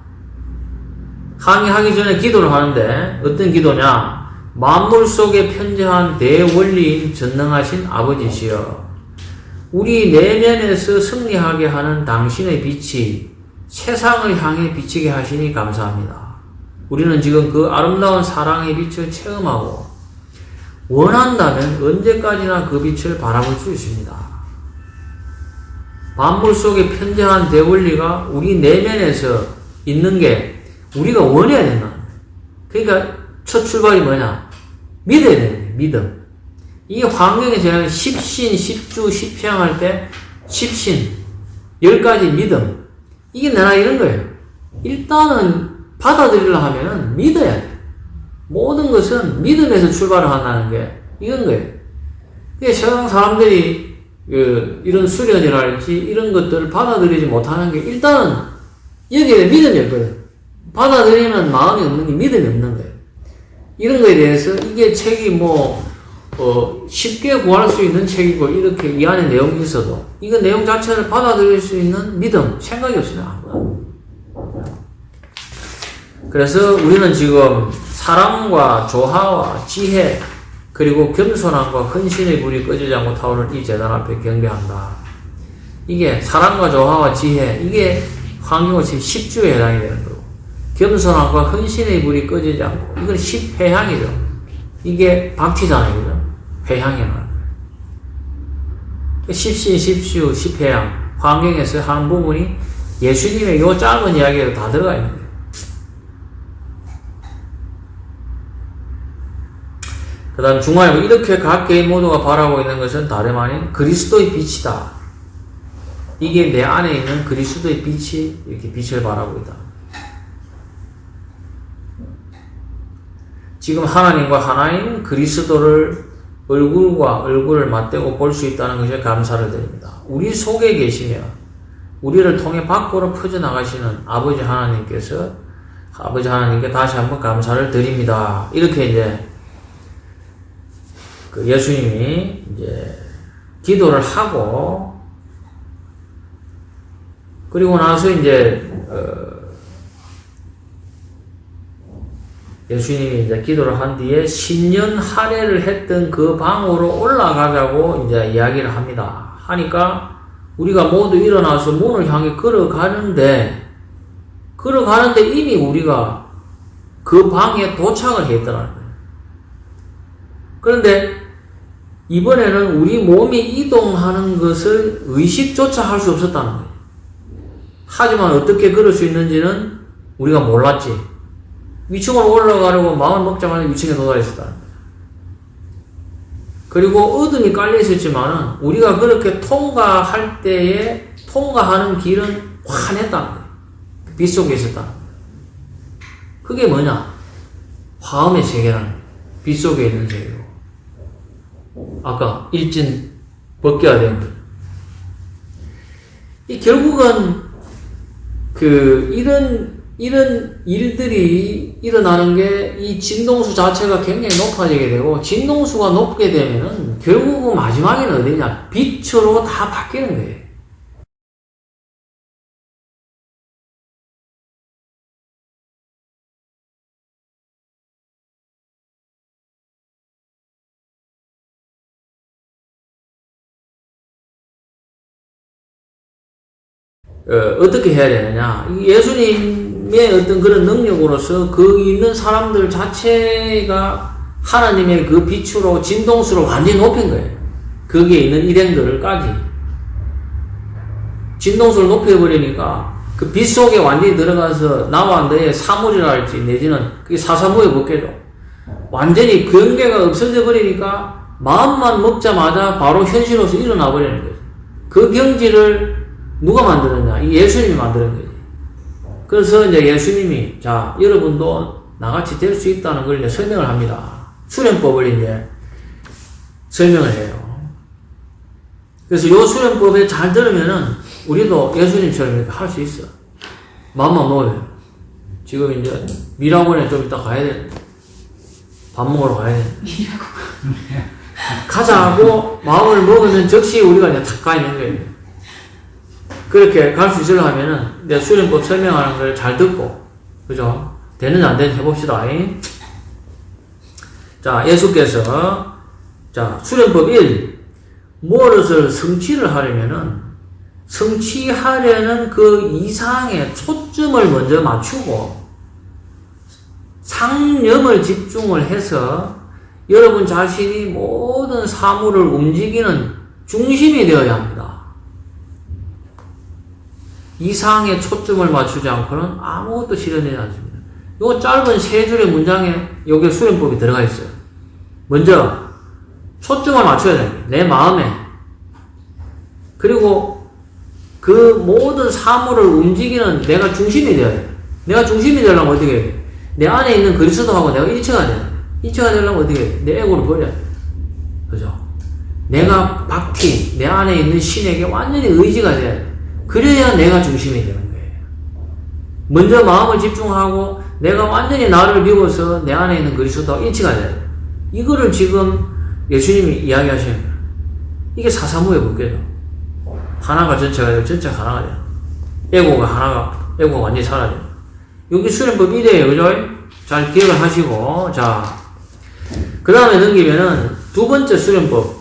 강의하기 전에 기도를 하는데 어떤 기도냐? 만물 속에 편재한 대원리인 전능하신 아버지시여, 우리 내면에서 승리하게 하는 당신의 빛이 세상을 향해 비치게 하시니 감사합니다. 우리는 지금 그 아름다운 사랑의 빛을 체험하고 원한다면 언제까지나 그 빛을 바라볼 수 있습니다. 만물 속에 편재한 대원리가 우리 내면에서 있는 게 우리가 원해야 된다. 그러니까 첫 출발이 뭐냐? 믿어야 되는 거예요. 믿음. 이 환경에 제가 십신, 십주, 십평 할 때 십신, 10가지 믿음. 이게 내가 이런 거예요. 일단은 받아들이려 하면은 믿어야 돼. 모든 것은 믿음에서 출발을 한다는 게 이건 거예요. 세상 사람들이 이런 수련이랄지 이런 것들을 받아들이지 못하는 게 일단은 여기에 믿음이 없거든. 받아들이는 마음이 없는 게 믿음이 없는 거예요. 이런 거에 대해서 이게 책이 쉽게 구할 수 있는 책이고 이렇게 이 안에 내용이 있어도 이거 내용 자체를 받아들일 수 있는 믿음, 생각이 없으면 그래서 우리는 지금 사랑과 조화와 지혜 그리고 겸손함과 헌신의 불이 꺼지지 않고 타오르는 이 재단 앞에 경배한다. 이게 사랑과 조화와 지혜, 이게 환경을 지금 10주에 해당이 되는 거고, 겸손함과 헌신의 불이 꺼지지 않고, 이건 10회향이죠. 이게 박티잖아요. 그죠? 회향이라는 거예요. 10신, 10주, 10회향, 환경에서 하는 부분이 예수님의 요 짧은 이야기에도 다 들어가 있는 거예요. 그 다음 중화에 이렇게 각 개인 모두가 바라고 있는 것은 다름 아닌 그리스도의 빛이다. 이게 내 안에 있는 그리스도의 빛이 이렇게 빛을 발하고 있다. 지금 하나님과 하나인 그리스도를 얼굴과 얼굴을 맞대고 볼 수 있다는 것에 감사를 드립니다. 우리 속에 계시며 우리를 통해 밖으로 퍼져나가시는 아버지 하나님께 다시 한번 감사를 드립니다. 이렇게 이제 예수님이 이제 기도를 하고, 그리고 나서 이제 예수님이 이제 기도를 한 뒤에 신년 할애를 했던 그 방으로 올라가자고 이제 이야기를 합니다. 하니까 우리가 모두 일어나서 문을 향해 걸어가는데 이미 우리가 그 방에 도착을 했더라는 거예요. 그런데 이번에는 우리 몸이 이동하는 것을 의식조차 할 수 없었다는 거예요. 하지만 어떻게 그럴 수 있는지는 우리가 몰랐지. 위층으로 올라가려고 마음을 먹자마자 위층에 도달해 있었다. 그리고 어둠이 깔려 있었지만은 우리가 그렇게 통과할 때에 통과하는 길은 환했다는 거예요. 빛 속에 있었다. 그게 뭐냐? 화음의 세계라는 거예요. 빛 속에 있는 세계로. 아까 일진 벗겨야 되는 거. 이 결국은 이런 일들이 일어나는 게 이 진동수 자체가 굉장히 높아지게 되고, 진동수가 높게 되면은 결국은 마지막에는 어디냐? 빛으로 다 바뀌는 거예요. 어떻게 해야 되느냐. 예수님의 어떤 그런 능력으로서 그 있는 사람들 자체가 하나님의 그 빛으로 진동수를 완전히 높인 거예요. 거기에 있는 일행들을까지. 진동수를 높여버리니까 그 빛 속에 완전히 들어가서 나와 너의 사물이라 할지 내지는 그게 사사무에 벗겨져. 완전히 그 연계가 없어져 버리니까 마음만 먹자마자 바로 현실로서 일어나 버리는 거죠. 그 경지를 누가 만들었냐? 이 예수님이 만드는 거지. 그래서 이제 예수님이 자 여러분도 나같이 될 수 있다는 걸 이제 설명을 합니다. 수련법을 이제 설명을 해요. 그래서 요 수련법에 잘 들으면은 우리도 예수님처럼 이렇게 할 수 있어. 마음만 먹으면. 지금 이제 미라곤에 좀 이따 가야 돼. 밥 먹으러 가야 돼. 가자고 마음을 먹으면 즉시 우리가 이제 탁 가 있는 거예요. 그렇게 갈 수 있으려 하면은 이제 수련법 설명하는 걸 잘 듣고, 그죠? 되는지 안 되는지 해봅시다. 자, 예수께서, 자, 수련법 1. 무엇을 성취를 하려면은, 성취하려는 그 이상의 초점을 먼저 맞추고, 상념을 집중을 해서, 여러분 자신이 모든 사물을 움직이는 중심이 되어야 합니다. 이상의 초점을 맞추지 않고는 아무것도 실현되지 않습니다. 요 짧은 세 줄의 문장에 여기에 수련법이 들어가 있어요. 먼저 초점을 맞춰야 됩니다. 내 마음에. 그리고 그 모든 사물을 움직이는 내가 중심이 되어야 돼요. 내가 중심이 되려면 어떻게 해야 돼요? 내 안에 있는 그리스도하고 내가 일체가 돼야 돼요. 일체가 되려면 어떻게 해야 돼요? 내 에고를 버려야 돼요. 그죠? 내가 박티, 내 안에 있는 신에게 완전히 의지가 돼야 돼요. 그래야 내가 중심이 되는 거예요. 먼저 마음을 집중하고 내가 완전히 나를 비워서 내 안에 있는 그리스도와 일치가 돼야 돼요. 이거를 지금 예수님이 이야기하시는 거예요. 이게 사사무에 묶여져. 하나가 전체가 되고 전체가 하나가 돼요. 에고가 완전히 사라져요. 여기 수련법 1이에요. 그죠? 잘 기억을 하시고, 자, 그 다음에 넘기면은 두 번째 수련법.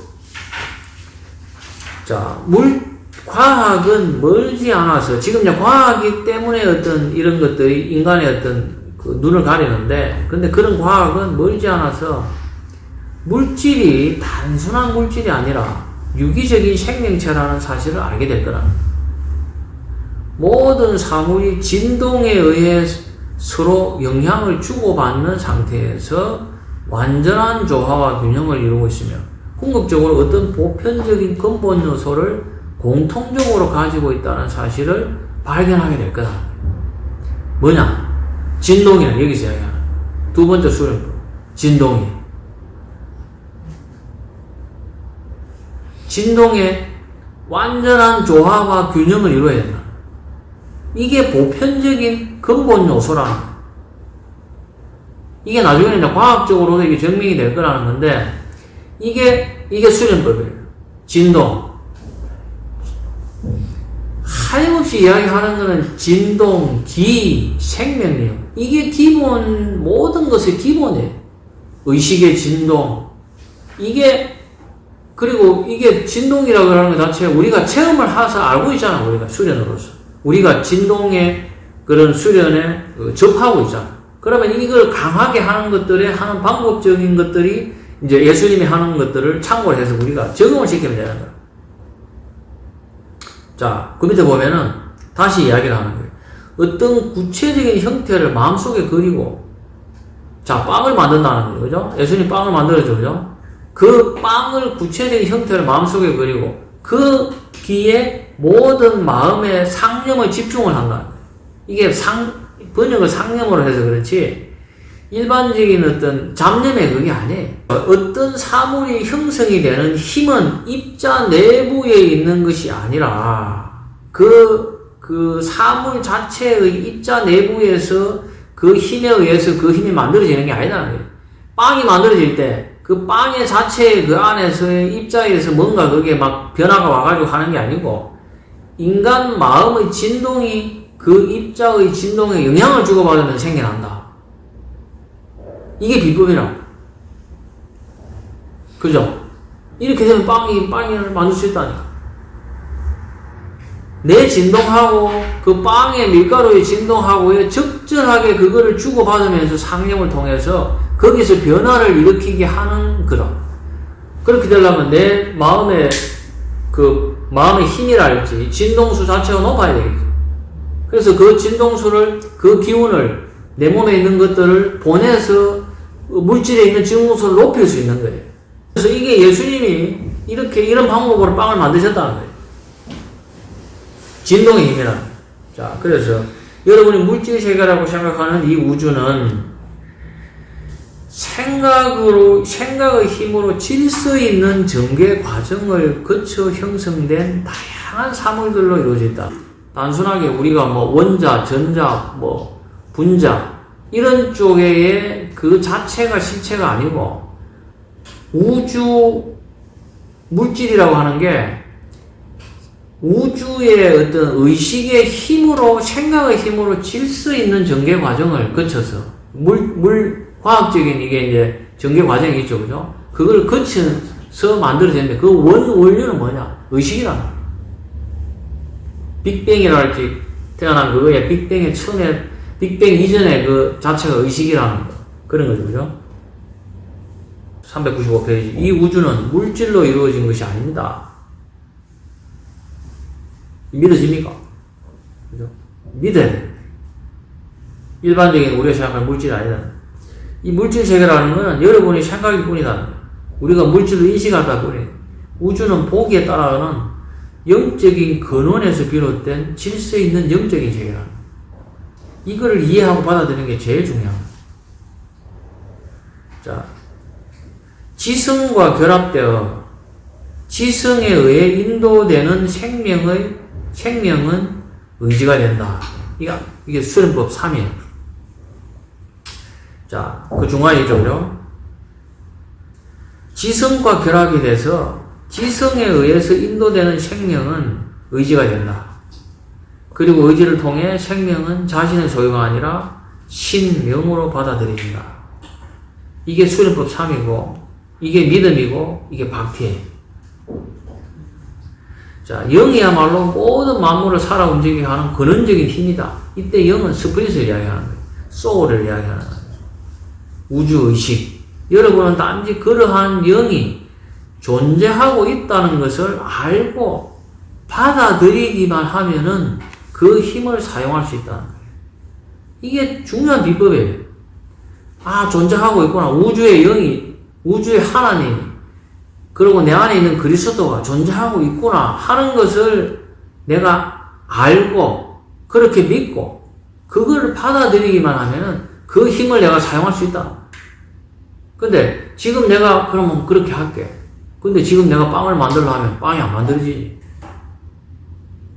자, 과학은 멀지 않아서, 지금 이제 과학이기 때문에 어떤 이런 것들이 인간의 어떤 그 눈을 가리는데, 근데 그런 과학은 멀지 않아서 물질이 단순한 물질이 아니라 유기적인 생명체라는 사실을 알게 될 거라는 거예요. 모든 사물이 진동에 의해 서로 영향을 주고받는 상태에서 완전한 조화와 균형을 이루고 있으며 궁극적으로 어떤 보편적인 근본 요소를 공통적으로 가지고 있다는 사실을 발견하게 될 거다. 뭐냐? 진동이라 여기서 이야기하는 두 번째 수련법. 진동이. 진동의 완전한 조화와 균형을 이루어야 된다. 이게 보편적인 근본 요소라는 거예요. 이게 나중에는 이제 과학적으로도 이게 증명이 될 거라는 건데, 이게 수련법이에요. 진동. 하염없이 이야기하는 거는 진동, 기, 생명력. 이게 기본, 모든 것의 기본이에요. 의식의 진동. 그리고 이게 진동이라고 하는 것 자체가 우리가 체험을 해서 알고 있잖아, 우리가 수련으로서. 우리가 진동의 그런 수련에 접하고 있잖아. 그러면 이걸 강하게 하는 것들에 하는 방법적인 것들이 이제 예수님이 하는 것들을 참고를 해서 우리가 적용을 시키면 되는 거야. 자, 그 밑에 보면은 다시 이야기를 하는 거예요. 어떤 구체적인 형태를 마음속에 그리고, 자, 빵을 만든다는 거죠. 그죠? 예수님 빵을 만들어줘. 그죠? 그 빵을 구체적인 형태를 마음속에 그리고 거기에 모든 마음의 상념을 집중을 한다. 이게 번역을 상념으로 해서 그렇지 일반적인 어떤 잡념의 그게 아니에요. 어떤 사물이 형성이 되는 힘은 입자 내부에 있는 것이 아니라 그 사물 자체의 입자 내부에서 그 힘에 의해서 그 힘이 만들어지는 게 아니라는 거예요. 빵이 만들어질 때 그 빵의 자체 그 안에서의 입자에서 뭔가 그게 막 변화가 와가지고 하는 게 아니고 인간 마음의 진동이 그 입자의 진동에 영향을 주고받으면 생겨난다. 이게 비법이라고. 그죠? 이렇게 되면 빵을 만들 수 있다니까. 내 진동하고 그 빵의 밀가루의 진동하고의 적절하게 그거를 주고받으면서 상념을 통해서 거기서 변화를 일으키게 하는 그런. 그렇게 되려면 내 마음의 마음의 힘이랄지 진동수 자체가 높아야 되겠죠. 그래서 그 진동수를, 그 기운을 내 몸에 있는 것들을 보내서 물질에 있는 진동수를 높일 수 있는 거예요. 그래서 이게 예수님이 이런 방법으로 빵을 만드셨다는 거예요. 진동의 힘이라는 거예요. 자, 그래서 여러분이 물질 세계라고 생각하는 이 우주는 생각의 힘으로 질서 있는 전개 과정을 거쳐 형성된 다양한 사물들로 이루어져 있다. 단순하게 우리가 원자, 전자, 분자, 이런 쪽의 그 자체가 실체가 아니고, 우주, 물질이라고 하는 게 우주의 어떤 의식의 힘으로, 생각의 힘으로 질서 있는 전개 과정을 거쳐서, 과학적인 이게 이제 전개 과정이 있죠, 그죠? 그걸 거쳐서 만들어졌는데, 그 원료는 뭐냐? 의식이라는 거예요. 빅뱅이라 할지, 태어난 그거에 빅뱅의 처음에, 빅뱅 이전에 그 자체가 의식이라는 거. 그런 거죠, 그죠? 395페이지. 이 우주는 물질로 이루어진 것이 아닙니다. 믿어집니까? 그죠? 믿어야 돼요. 일반적인 우리가 생각하는 물질이 아니다. 이 물질 세계라는 것은 여러분의 생각일 뿐이다. 우리가 물질로 인식하다 뿐이에요. 우주는 보기에 따라서는 영적인 근원에서 비롯된 질서 있는 영적인 세계라는 거예요. 이거를 이해하고 받아들이는 게 제일 중요합니다. 자, 지성과 결합되어 지성에 의해 인도되는 생명은 의지가 된다. 이게 수련법 3이에요. 자, 그 중간이죠, 그죠? 지성과 결합이 돼서 지성에 의해서 인도되는 생명은 의지가 된다. 그리고 의지를 통해 생명은 자신의 소유가 아니라 신명으로 받아들여진다. 이게 수련법 3이고, 이게 믿음이고, 이게 박피예요. 자, 영이야말로 모든 만물을 살아 움직이게 하는 근원적인 힘이다. 이때 영은 스피릿을 이야기하는 거예요. 소울을 이야기하는 거예요. 우주의식. 여러분은 단지 그러한 영이 존재하고 있다는 것을 알고 받아들이기만 하면은 그 힘을 사용할 수 있다는 거예요. 이게 중요한 비법이에요. 아, 존재하고 있구나. 우주의 영이, 우주의 하나님이, 그리고 내 안에 있는 그리스도가 존재하고 있구나 하는 것을 내가 알고, 그렇게 믿고, 그걸 받아들이기만 하면은 그 힘을 내가 사용할 수 있다. 근데 지금 내가 그러면 그렇게 할게. 근데 지금 내가 빵을 만들려 하면 빵이 안 만들어지지.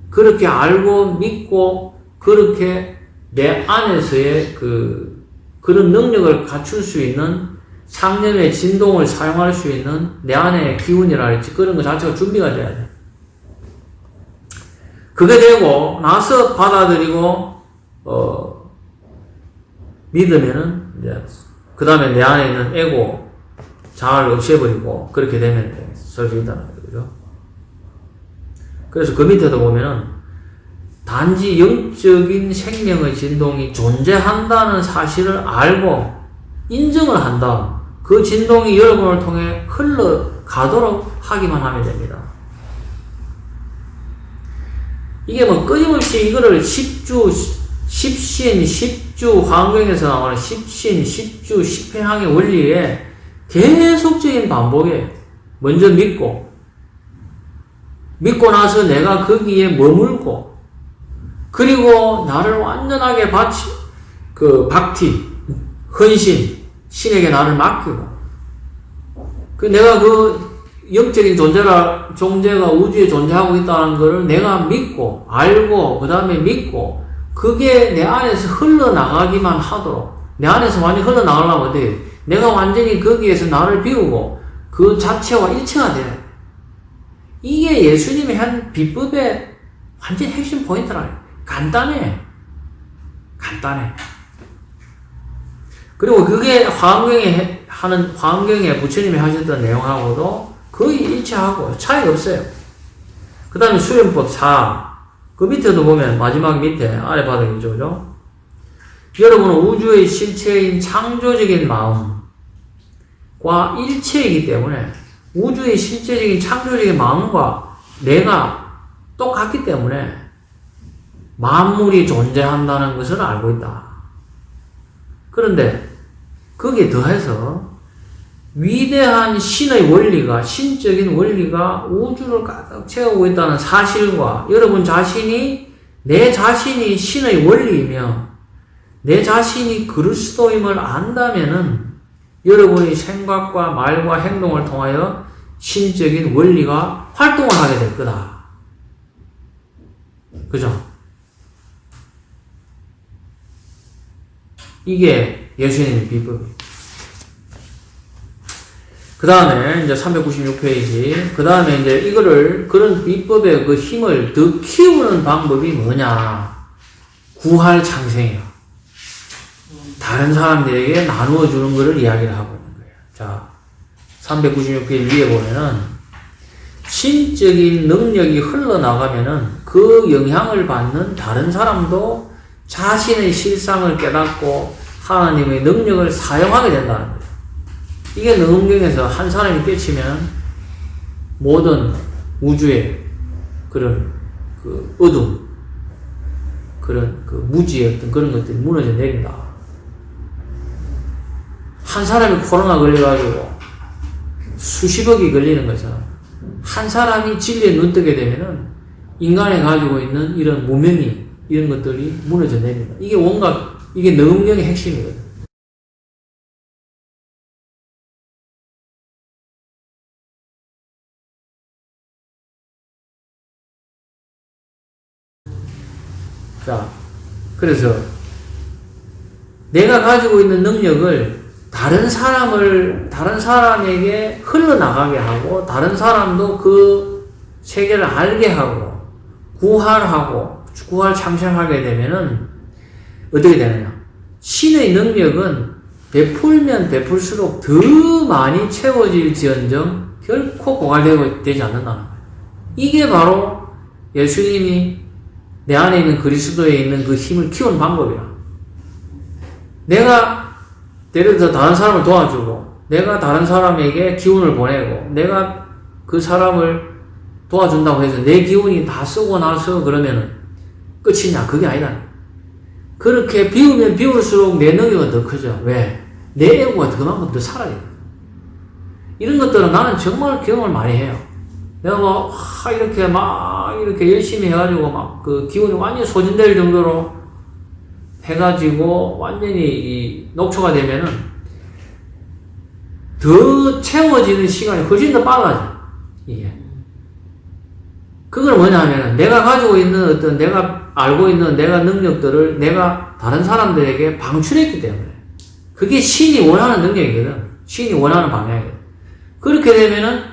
그렇게 알고 믿고 그렇게 내 안에서의 그런 능력을 갖출 수 있는 상념의 진동을 사용할 수 있는 내 안의 기운이랄지 그런 것 자체가 준비가 돼야 돼. 그게 되고 나서 받아들이고 믿으면은 이제 그 다음에 내 안에 있는 에고 자아를 없애버리고 그렇게 되면 설 수 있다는 거죠. 그래서 그 밑에도 보면은 단지 영적인 생명의 진동이 존재한다는 사실을 알고 인정을 한다. 그 진동이 여러분을 통해 흘러가도록 하기만 하면 됩니다. 이게 끊임없이 이거를 10주 환경에서 나오는 10주 10회항의 원리에 계속적인 반복에 먼저 믿고 나서 내가 거기에 머물고 그리고 나를 완전하게 헌신, 신에게 나를 맡기고 내가 영적인 존재가 우주에 존재하고 있다는 것을 내가 믿고 알고 그 다음에 믿고 그게 내 안에서 흘러나가기만 하도록 내 안에서 완전히 흘러나가려면 어때요? 내가 완전히 거기에서 나를 비우고 그 자체와 일체가 돼. 이게 예수님이 한 비법의 완전 핵심 포인트라. 간단해. 그리고 그게 화엄경에 부처님이 하셨던 내용하고도 거의 일치하고 차이가 없어요. 그 다음에 수련법 4. 그 밑에도 보면 마지막 밑에 아래 바닥이죠, 그죠? 여러분은 우주의 실체인 창조적인 마음과 일체이기 때문에 우주의 실제적인 창조적인 마음과 내가 똑같기 때문에 만물이 존재한다는 것을 알고 있다. 그런데 거기에 더해서 위대한 신의 원리가, 신적인 원리가 우주를 가득 채우고 있다는 사실과 여러분 자신이, 내 자신이 신의 원리이며 내 자신이 그리스도임을 안다면은 여러분의 생각과 말과 행동을 통하여 신적인 원리가 활동을 하게 될 거다. 그죠? 이게 예수님의 비법이에요. 그 다음에 이제 396페이지. 그 다음에 이제 이거를, 그런 비법의 그 힘을 더 키우는 방법이 뭐냐. 구할 창생이요. 다른 사람들에게 나누어 주는 것을 이야기를 하고 있는 거예요. 자, 396페이지 위에 보면은, 신적인 능력이 흘러나가면은 그 영향을 받는 다른 사람도 자신의 실상을 깨닫고 하나님의 능력을 사용하게 된다는 거예요. 이게 능력에서 한 사람이 깨치면 모든 우주의 그런 그 어둠, 그런 그 무지의 어떤 그런 것들이 무너져 내린다. 한 사람이 코로나 걸려가지고 수십억이 걸리는 것처럼 한 사람이 진리에 눈뜨게 되면은 인간이 가지고 있는 이런 무명이, 이런 것들이 무너져 내린다. 이게 온갖, 이게 능력의 핵심이거든. 자, 그래서 내가 가지고 있는 능력을 다른 사람에게 흘러나가게 하고, 다른 사람도 그 세계를 알게 하고, 구할 창생하게 되면은 어떻게 되느냐. 신의 능력은 베풀면 베풀수록 더 많이 채워질지언정 결코 고갈되지 않는다는 거예요. 이게 바로 예수님이 내 안에 있는 그리스도에 있는 그 힘을 키우는 방법이야. 내가 예를 들어 다른 사람을 도와주고, 내가 다른 사람에게 기운을 보내고, 내가 그 사람을 도와준다고 해서 내 기운이 다 쓰고 나서 그러면은 끝이냐? 그게 아니다. 그렇게 비우면 비울수록 내 능력은 더 크죠. 왜? 내 에고가 그만큼 더 살아요. 이런 것들은 나는 정말 경험을 많이 해요. 내가 이렇게 열심히 해가지고 그 기운이 완전히 소진될 정도로 해가지고 완전히 이 녹초가 되면은 더 채워지는 시간이 훨씬 더 빨라져. 이게. 그건 뭐냐 하면은 내가 가지고 있는 내가 알고 있는 내가 능력들을 내가 다른 사람들에게 방출했기 때문에. 그게 신이 원하는 능력이거든. 신이 원하는 방향이거든. 그렇게 되면은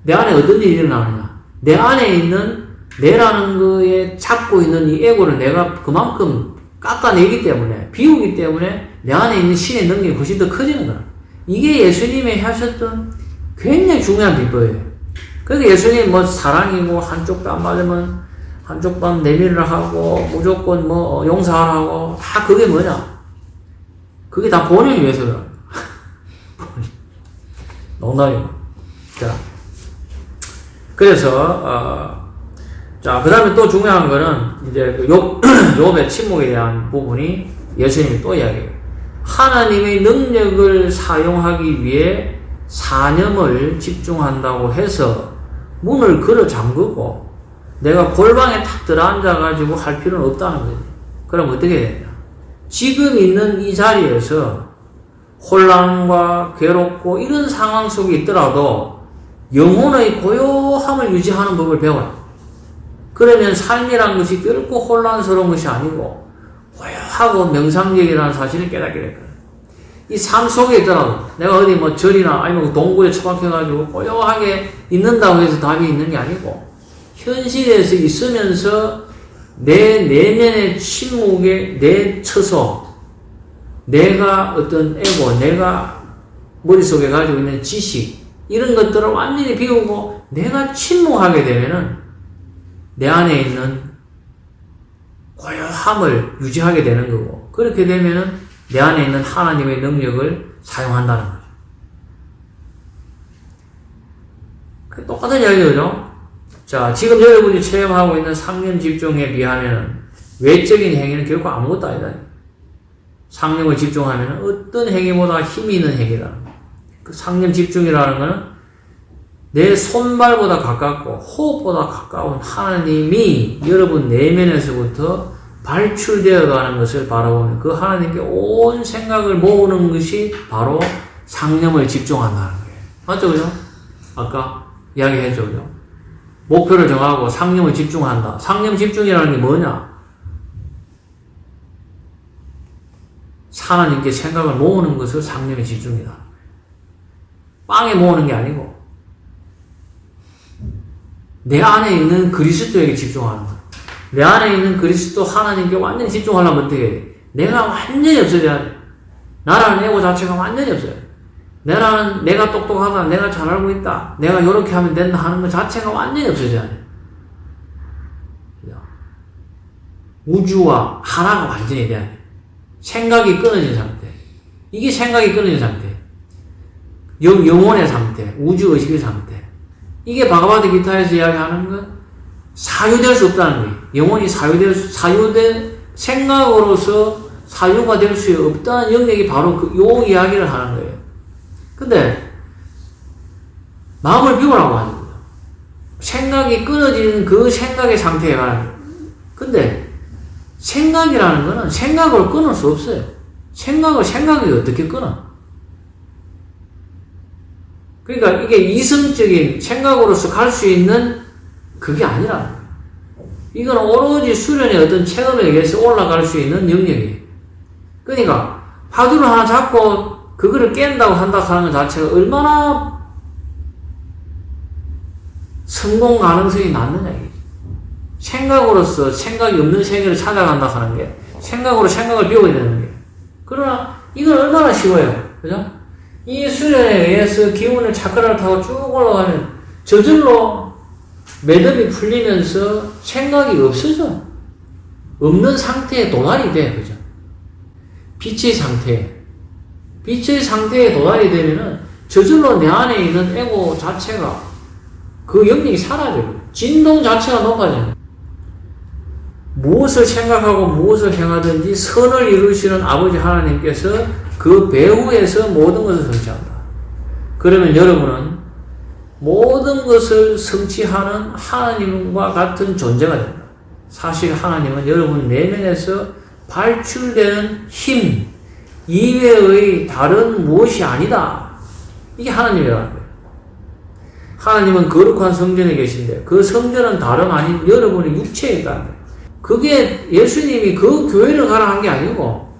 내 안에 어떤 일이 일어나느냐. 내 안에 있는 내라는 거에 잡고 있는 이 에고를 내가 그만큼 깎아내기 때문에, 비우기 때문에 내 안에 있는 신의 능력이 훨씬 더 커지는 거야. 이게 예수님이 하셨던 굉장히 중요한 비법이에요. 그러니까 예수님 사랑이고 한쪽 뺨 맞으면 한쪽 뺨 내밀을 하고 무조건 용서하라고 다 그게 뭐냐? 그게 다 본인을 위해서 그래. 농담이고. 자, 그래서 자, 그 다음에 또 중요한 거는, 이제, 욥의 침묵에 대한 부분이 예수님이 또 이야기해요. 하나님의 능력을 사용하기 위해 사념을 집중한다고 해서 문을 걸어 잠그고 내가 골방에 탁 들어앉아가지고 할 필요는 없다는 거지. 그럼 어떻게 되냐. 지금 있는 이 자리에서 혼란과 괴롭고 이런 상황 속에 있더라도 영혼의 고요함을 유지하는 법을 배워요. 그러면 삶이란 것이 결코 혼란스러운 것이 아니고 고요하고 명상적이라는 사실을 깨닫게 될 거예요. 이 삶 속에 있더라도 내가 어디 절이나 아니면 동굴에 처박혀가지고 고요하게 있는다고 해서 답이 있는 게 아니고 현실에서 있으면서 내 내면의 침묵에 내쳐서 내가 어떤 에고, 내가 머릿속에 가지고 있는 지식 이런 것들을 완전히 비우고 내가 침묵하게 되면은 내 안에 있는 고요함을 유지하게 되는 거고, 그렇게 되면은 내 안에 있는 하나님의 능력을 사용한다는 거죠. 똑같은 이야기죠. 자, 지금 여러분이 체험하고 있는 상념 집중에 비하면은 외적인 행위는 결코 아무것도 아니다. 상념을 집중하면 어떤 행위보다 힘이 있는 행위다. 그 상념 집중이라는 것은 내 손발보다 가깝고 호흡보다 가까운 하나님이 여러분 내면에서부터 발출되어 가는 것을 바라보면 그 하나님께 온 생각을 모으는 것이 바로 상념을 집중한다는 거예요. 맞죠? 그죠? 아까 이야기했죠? 그죠? 목표를 정하고 상념을 집중한다. 상념 집중이라는 게 뭐냐? 하나님께 생각을 모으는 것을 상념의 집중이다. 빵에 모으는 게 아니고 내 안에 있는 그리스도에게 집중하는 거야. 내 안에 있는 그리스도 하나님께 완전히 집중하려면 어떻게 해? 내가 완전히 없어져야 돼. 나라는 에고 자체가 완전히 없어요. 내가 똑똑하다, 내가 잘 알고 있다, 내가 이렇게 하면 된다 하는 것 자체가 완전히 없어져야 돼. 우주와 하나가 완전히 돼야 돼. 생각이 끊어진 상태. 이게 생각이 끊어진 상태. 영혼의 상태, 우주의식의 상태. 이게 바가바드 기타에서 이야기하는 건 사유될 수 없다는 거예요. 영혼이 사유된 생각으로서 사유가 될 수 없다는 영역이 바로 요 이야기를 하는 거예요. 근데 마음을 비우라고 하는 거예요. 생각이 끊어지는 그 생각의 상태에 가는 거예요. 근데 생각이라는 거는 생각으로 끊을 수 없어요. 생각이 어떻게 끊어? 그러니까 이게 이성적인 생각으로서 갈 수 있는 그게 아니라 이건 오로지 수련의 어떤 체험에 의해서 올라갈 수 있는 영역이에요. 그러니까 화두를 하나 잡고 그거를 깬다고 한다 하는 것 자체가 얼마나 성공 가능성이 낮느냐 이게. 생각으로서 생각이 없는 세계를 찾아간다 하는 게 생각으로 생각을 비워야 되는 게. 그러나 이건 얼마나 쉬워요. 그죠? 이 수련에 의해서 기운을 차크라를 타고 쭉 올라가면 저절로 매듭이 풀리면서 생각이 없어져. 없는 상태에 도달이 돼. 그죠? 빛의 상태에 도달이 되면은 저절로 내 안에 있는 에고 자체가 그 영역이 사라져요. 진동 자체가 높아져요. 무엇을 생각하고 무엇을 행하든지 선을 이루시는 아버지 하나님께서 그 배후에서 모든 것을 성취한다. 그러면 여러분은 모든 것을 성취하는 하나님과 같은 존재가 된다. 사실 하나님은 여러분 내면에서 발출되는 힘 이외의 다른 무엇이 아니다. 이게 하나님이라는 거예요. 하나님은 거룩한 성전에 계신데 그 성전은 다름 아닌 여러분의 육체에 있다는 거예요. 그게 예수님이 그 교회를 가라 한 게 아니고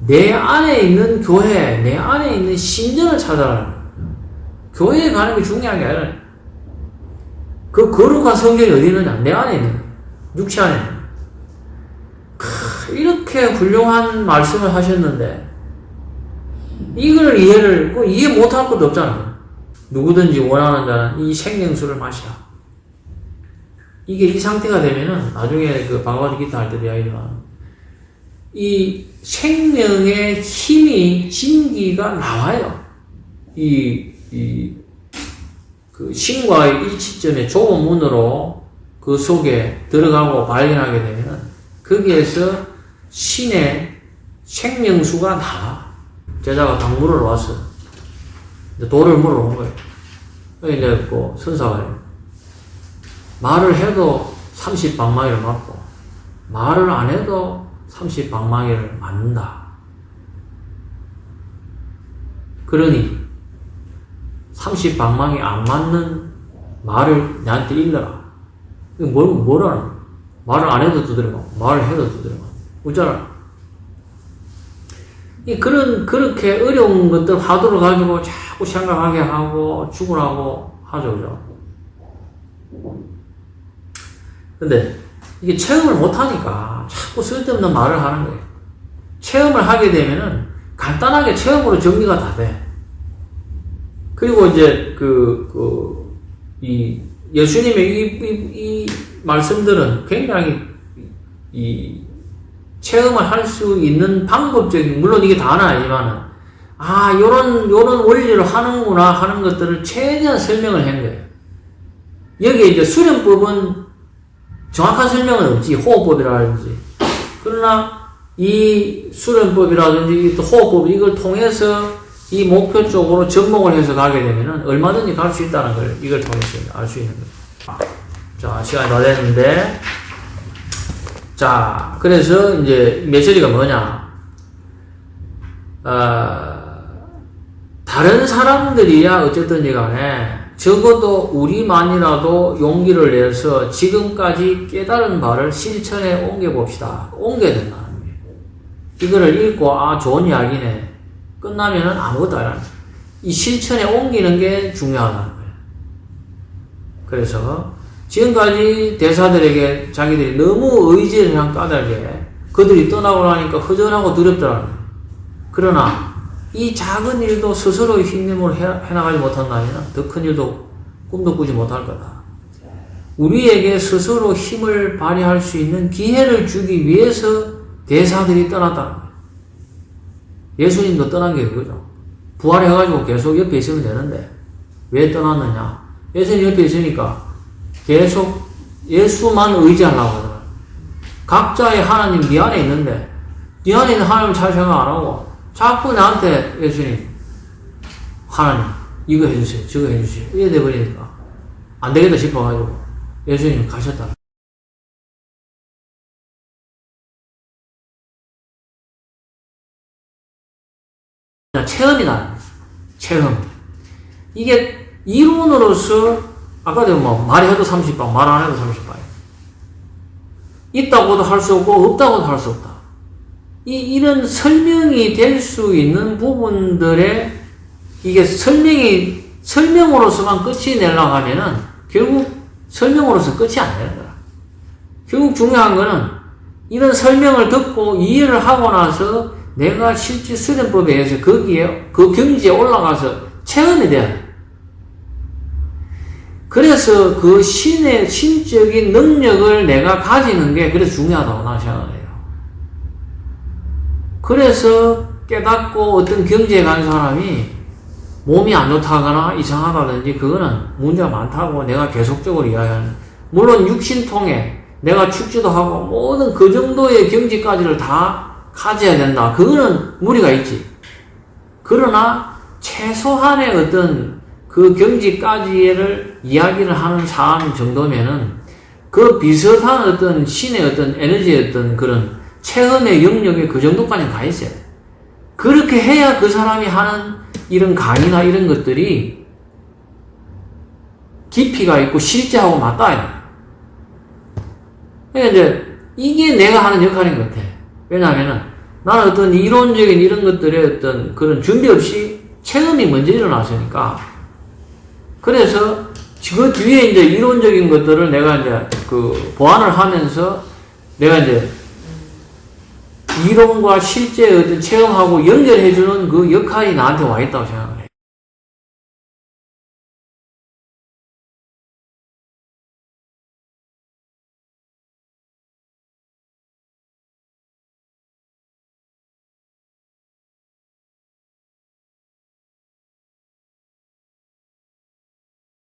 내 안에 있는 교회, 내 안에 있는 신전을 찾아라는 거예요. 교회에 가는 게 중요한 게 아니라 그 거룩한 성전이 어디 있느냐? 내 안에 있는 거예요. 육체 안에 있는 거예요. 이렇게 훌륭한 말씀을 하셨는데 이걸 이해 못할 것도 없잖아요. 누구든지 원하는 자는 이 생명수를 마시라. 이게 이 상태가 되면은 나중에 그 바가바드 기타 할 때도 이야기지만 이 생명의 힘이 진기가 나와요. 그 신과의 일치점의 좁은 문으로 그 속에 들어가고 발견하게 되면은 거기에서 신의 생명수가 나와. 제자가 닭 물으러 왔어. 돌을 물으러 온 거예요. 이제 그 선사가 말을 해도 30방망이를 맞고 말을 안 해도 30방망이를 맞는다. 그러니 30방망이 안 맞는 말을 나한테 일러라. 뭐라는 거야? 말을 안 해도 두드려, 말을 해도 두드려. 웃잖아. 그렇게 어려운 것들 화두를 가지고 자꾸 생각하게 하고 죽으라고 하죠, 그죠? 근데 이게 체험을 못하니까 자꾸 쓸데없는 말을 하는 거예요. 체험을 하게 되면은 간단하게 체험으로 정리가 다 돼. 그리고 이제 이 예수님의 이 말씀들은 굉장히 이 체험을 할 수 있는 방법적인, 물론 이게 다는 아니지만은, 요런 원리로 하는구나 하는 것들을 최대한 설명을 한 거예요. 여기에 이제 수련법은 정확한 설명은 없지. 호흡법이라든지. 그러나 이 수련법이라든지 또 호흡법, 이걸 통해서 이 목표 쪽으로 접목을 해서 가게 되면은 얼마든지 갈 수 있다는 걸 이걸 통해서 알 수 있는 거예요. 자, 시간이 다 됐는데, 자, 그래서 이제 메시지가 뭐냐. 다른 사람들이야 어쨌든지 간에 적어도 우리만이라도 용기를 내서 지금까지 깨달은 바를 실천에 옮겨봅시다. 옮겨야 된다는 거예요. 이거를 읽고, 좋은 이야기네. 끝나면은 아무것도 안 하는 거예요. 이 실천에 옮기는 게 중요하다는 거예요. 그래서 지금까지 대사들에게 자기들이 너무 의지를 한 까닭에 그들이 떠나고 나니까 허전하고 두렵더라는 거예요. 그러나 이 작은 일도 스스로의 힘으로 해나가지 못한다면 더 큰 일도 꿈도 꾸지 못할 거다. 우리에게 스스로 힘을 발휘할 수 있는 기회를 주기 위해서 대사들이 떠났다는 거예요. 예수님도 떠난 게 그거죠. 부활해가지고 계속 옆에 있으면 되는데 왜 떠났느냐. 예수님 옆에 있으니까 계속 예수만 의지하려고 하더라. 각자의 하나님 네 안에 있는데 네 안에 있는 하나님을 잘 생각 안 하고 자꾸 나한테 예수님, 하나님 이거 해주세요, 저거 해주세요 이래 돼버리니까 안 되겠다 싶어가지고 예수님이 가셨다. 체험이다. 체험. 이게 이론으로서 아까도 말해도 30방, 말 안 해도 30방. 있다고도 할 수 없고 없다고도 할 수 없다. 이런 설명이 될 수 있는 부분들에 이게 설명으로서만 끝이 내려고 하면은 결국 설명으로서 끝이 안 되는 거야. 결국 중요한 거는 이런 설명을 듣고 이해를 하고 나서 내가 실제 수련법에 의해서 거기에, 그 경지에 올라가서 체험이 돼야 돼. 그래서 그 신적인 능력을 내가 가지는 게 그래서 중요하다고 나는 생각을 해요. 그래서 깨닫고 어떤 경지에 간 사람이 몸이 안 좋다거나 이상하다든지 그거는 문제가 많다고 내가 계속적으로 이야기하는. 물론 육신통에 내가 축지도 하고 모든 그 정도의 경지까지를 다 가져야 된다. 그거는 무리가 있지. 그러나 최소한의 어떤 그 경지까지를 이야기를 하는 사안 정도면은 그 비슷한 어떤 신의 어떤 에너지의 어떤 그런 체험의 영역에 그 정도까지는 가 있어야 돼. 그렇게 해야 그 사람이 하는 이런 강의나 이런 것들이 깊이가 있고 실제하고 맞닿아야 돼. 그러니까 이제 이게 내가 하는 역할인 것 같아. 왜냐하면은 나는 어떤 이론적인 이런 것들의 어떤 그런 준비 없이 체험이 먼저 일어났으니까. 그래서 그 뒤에 이제 이론적인 것들을 내가 이제 그 보완을 하면서 내가 이제 이론과 실제 어떤 체험하고 연결해주는 그 역할이 나한테 와 있다고 생각합니다.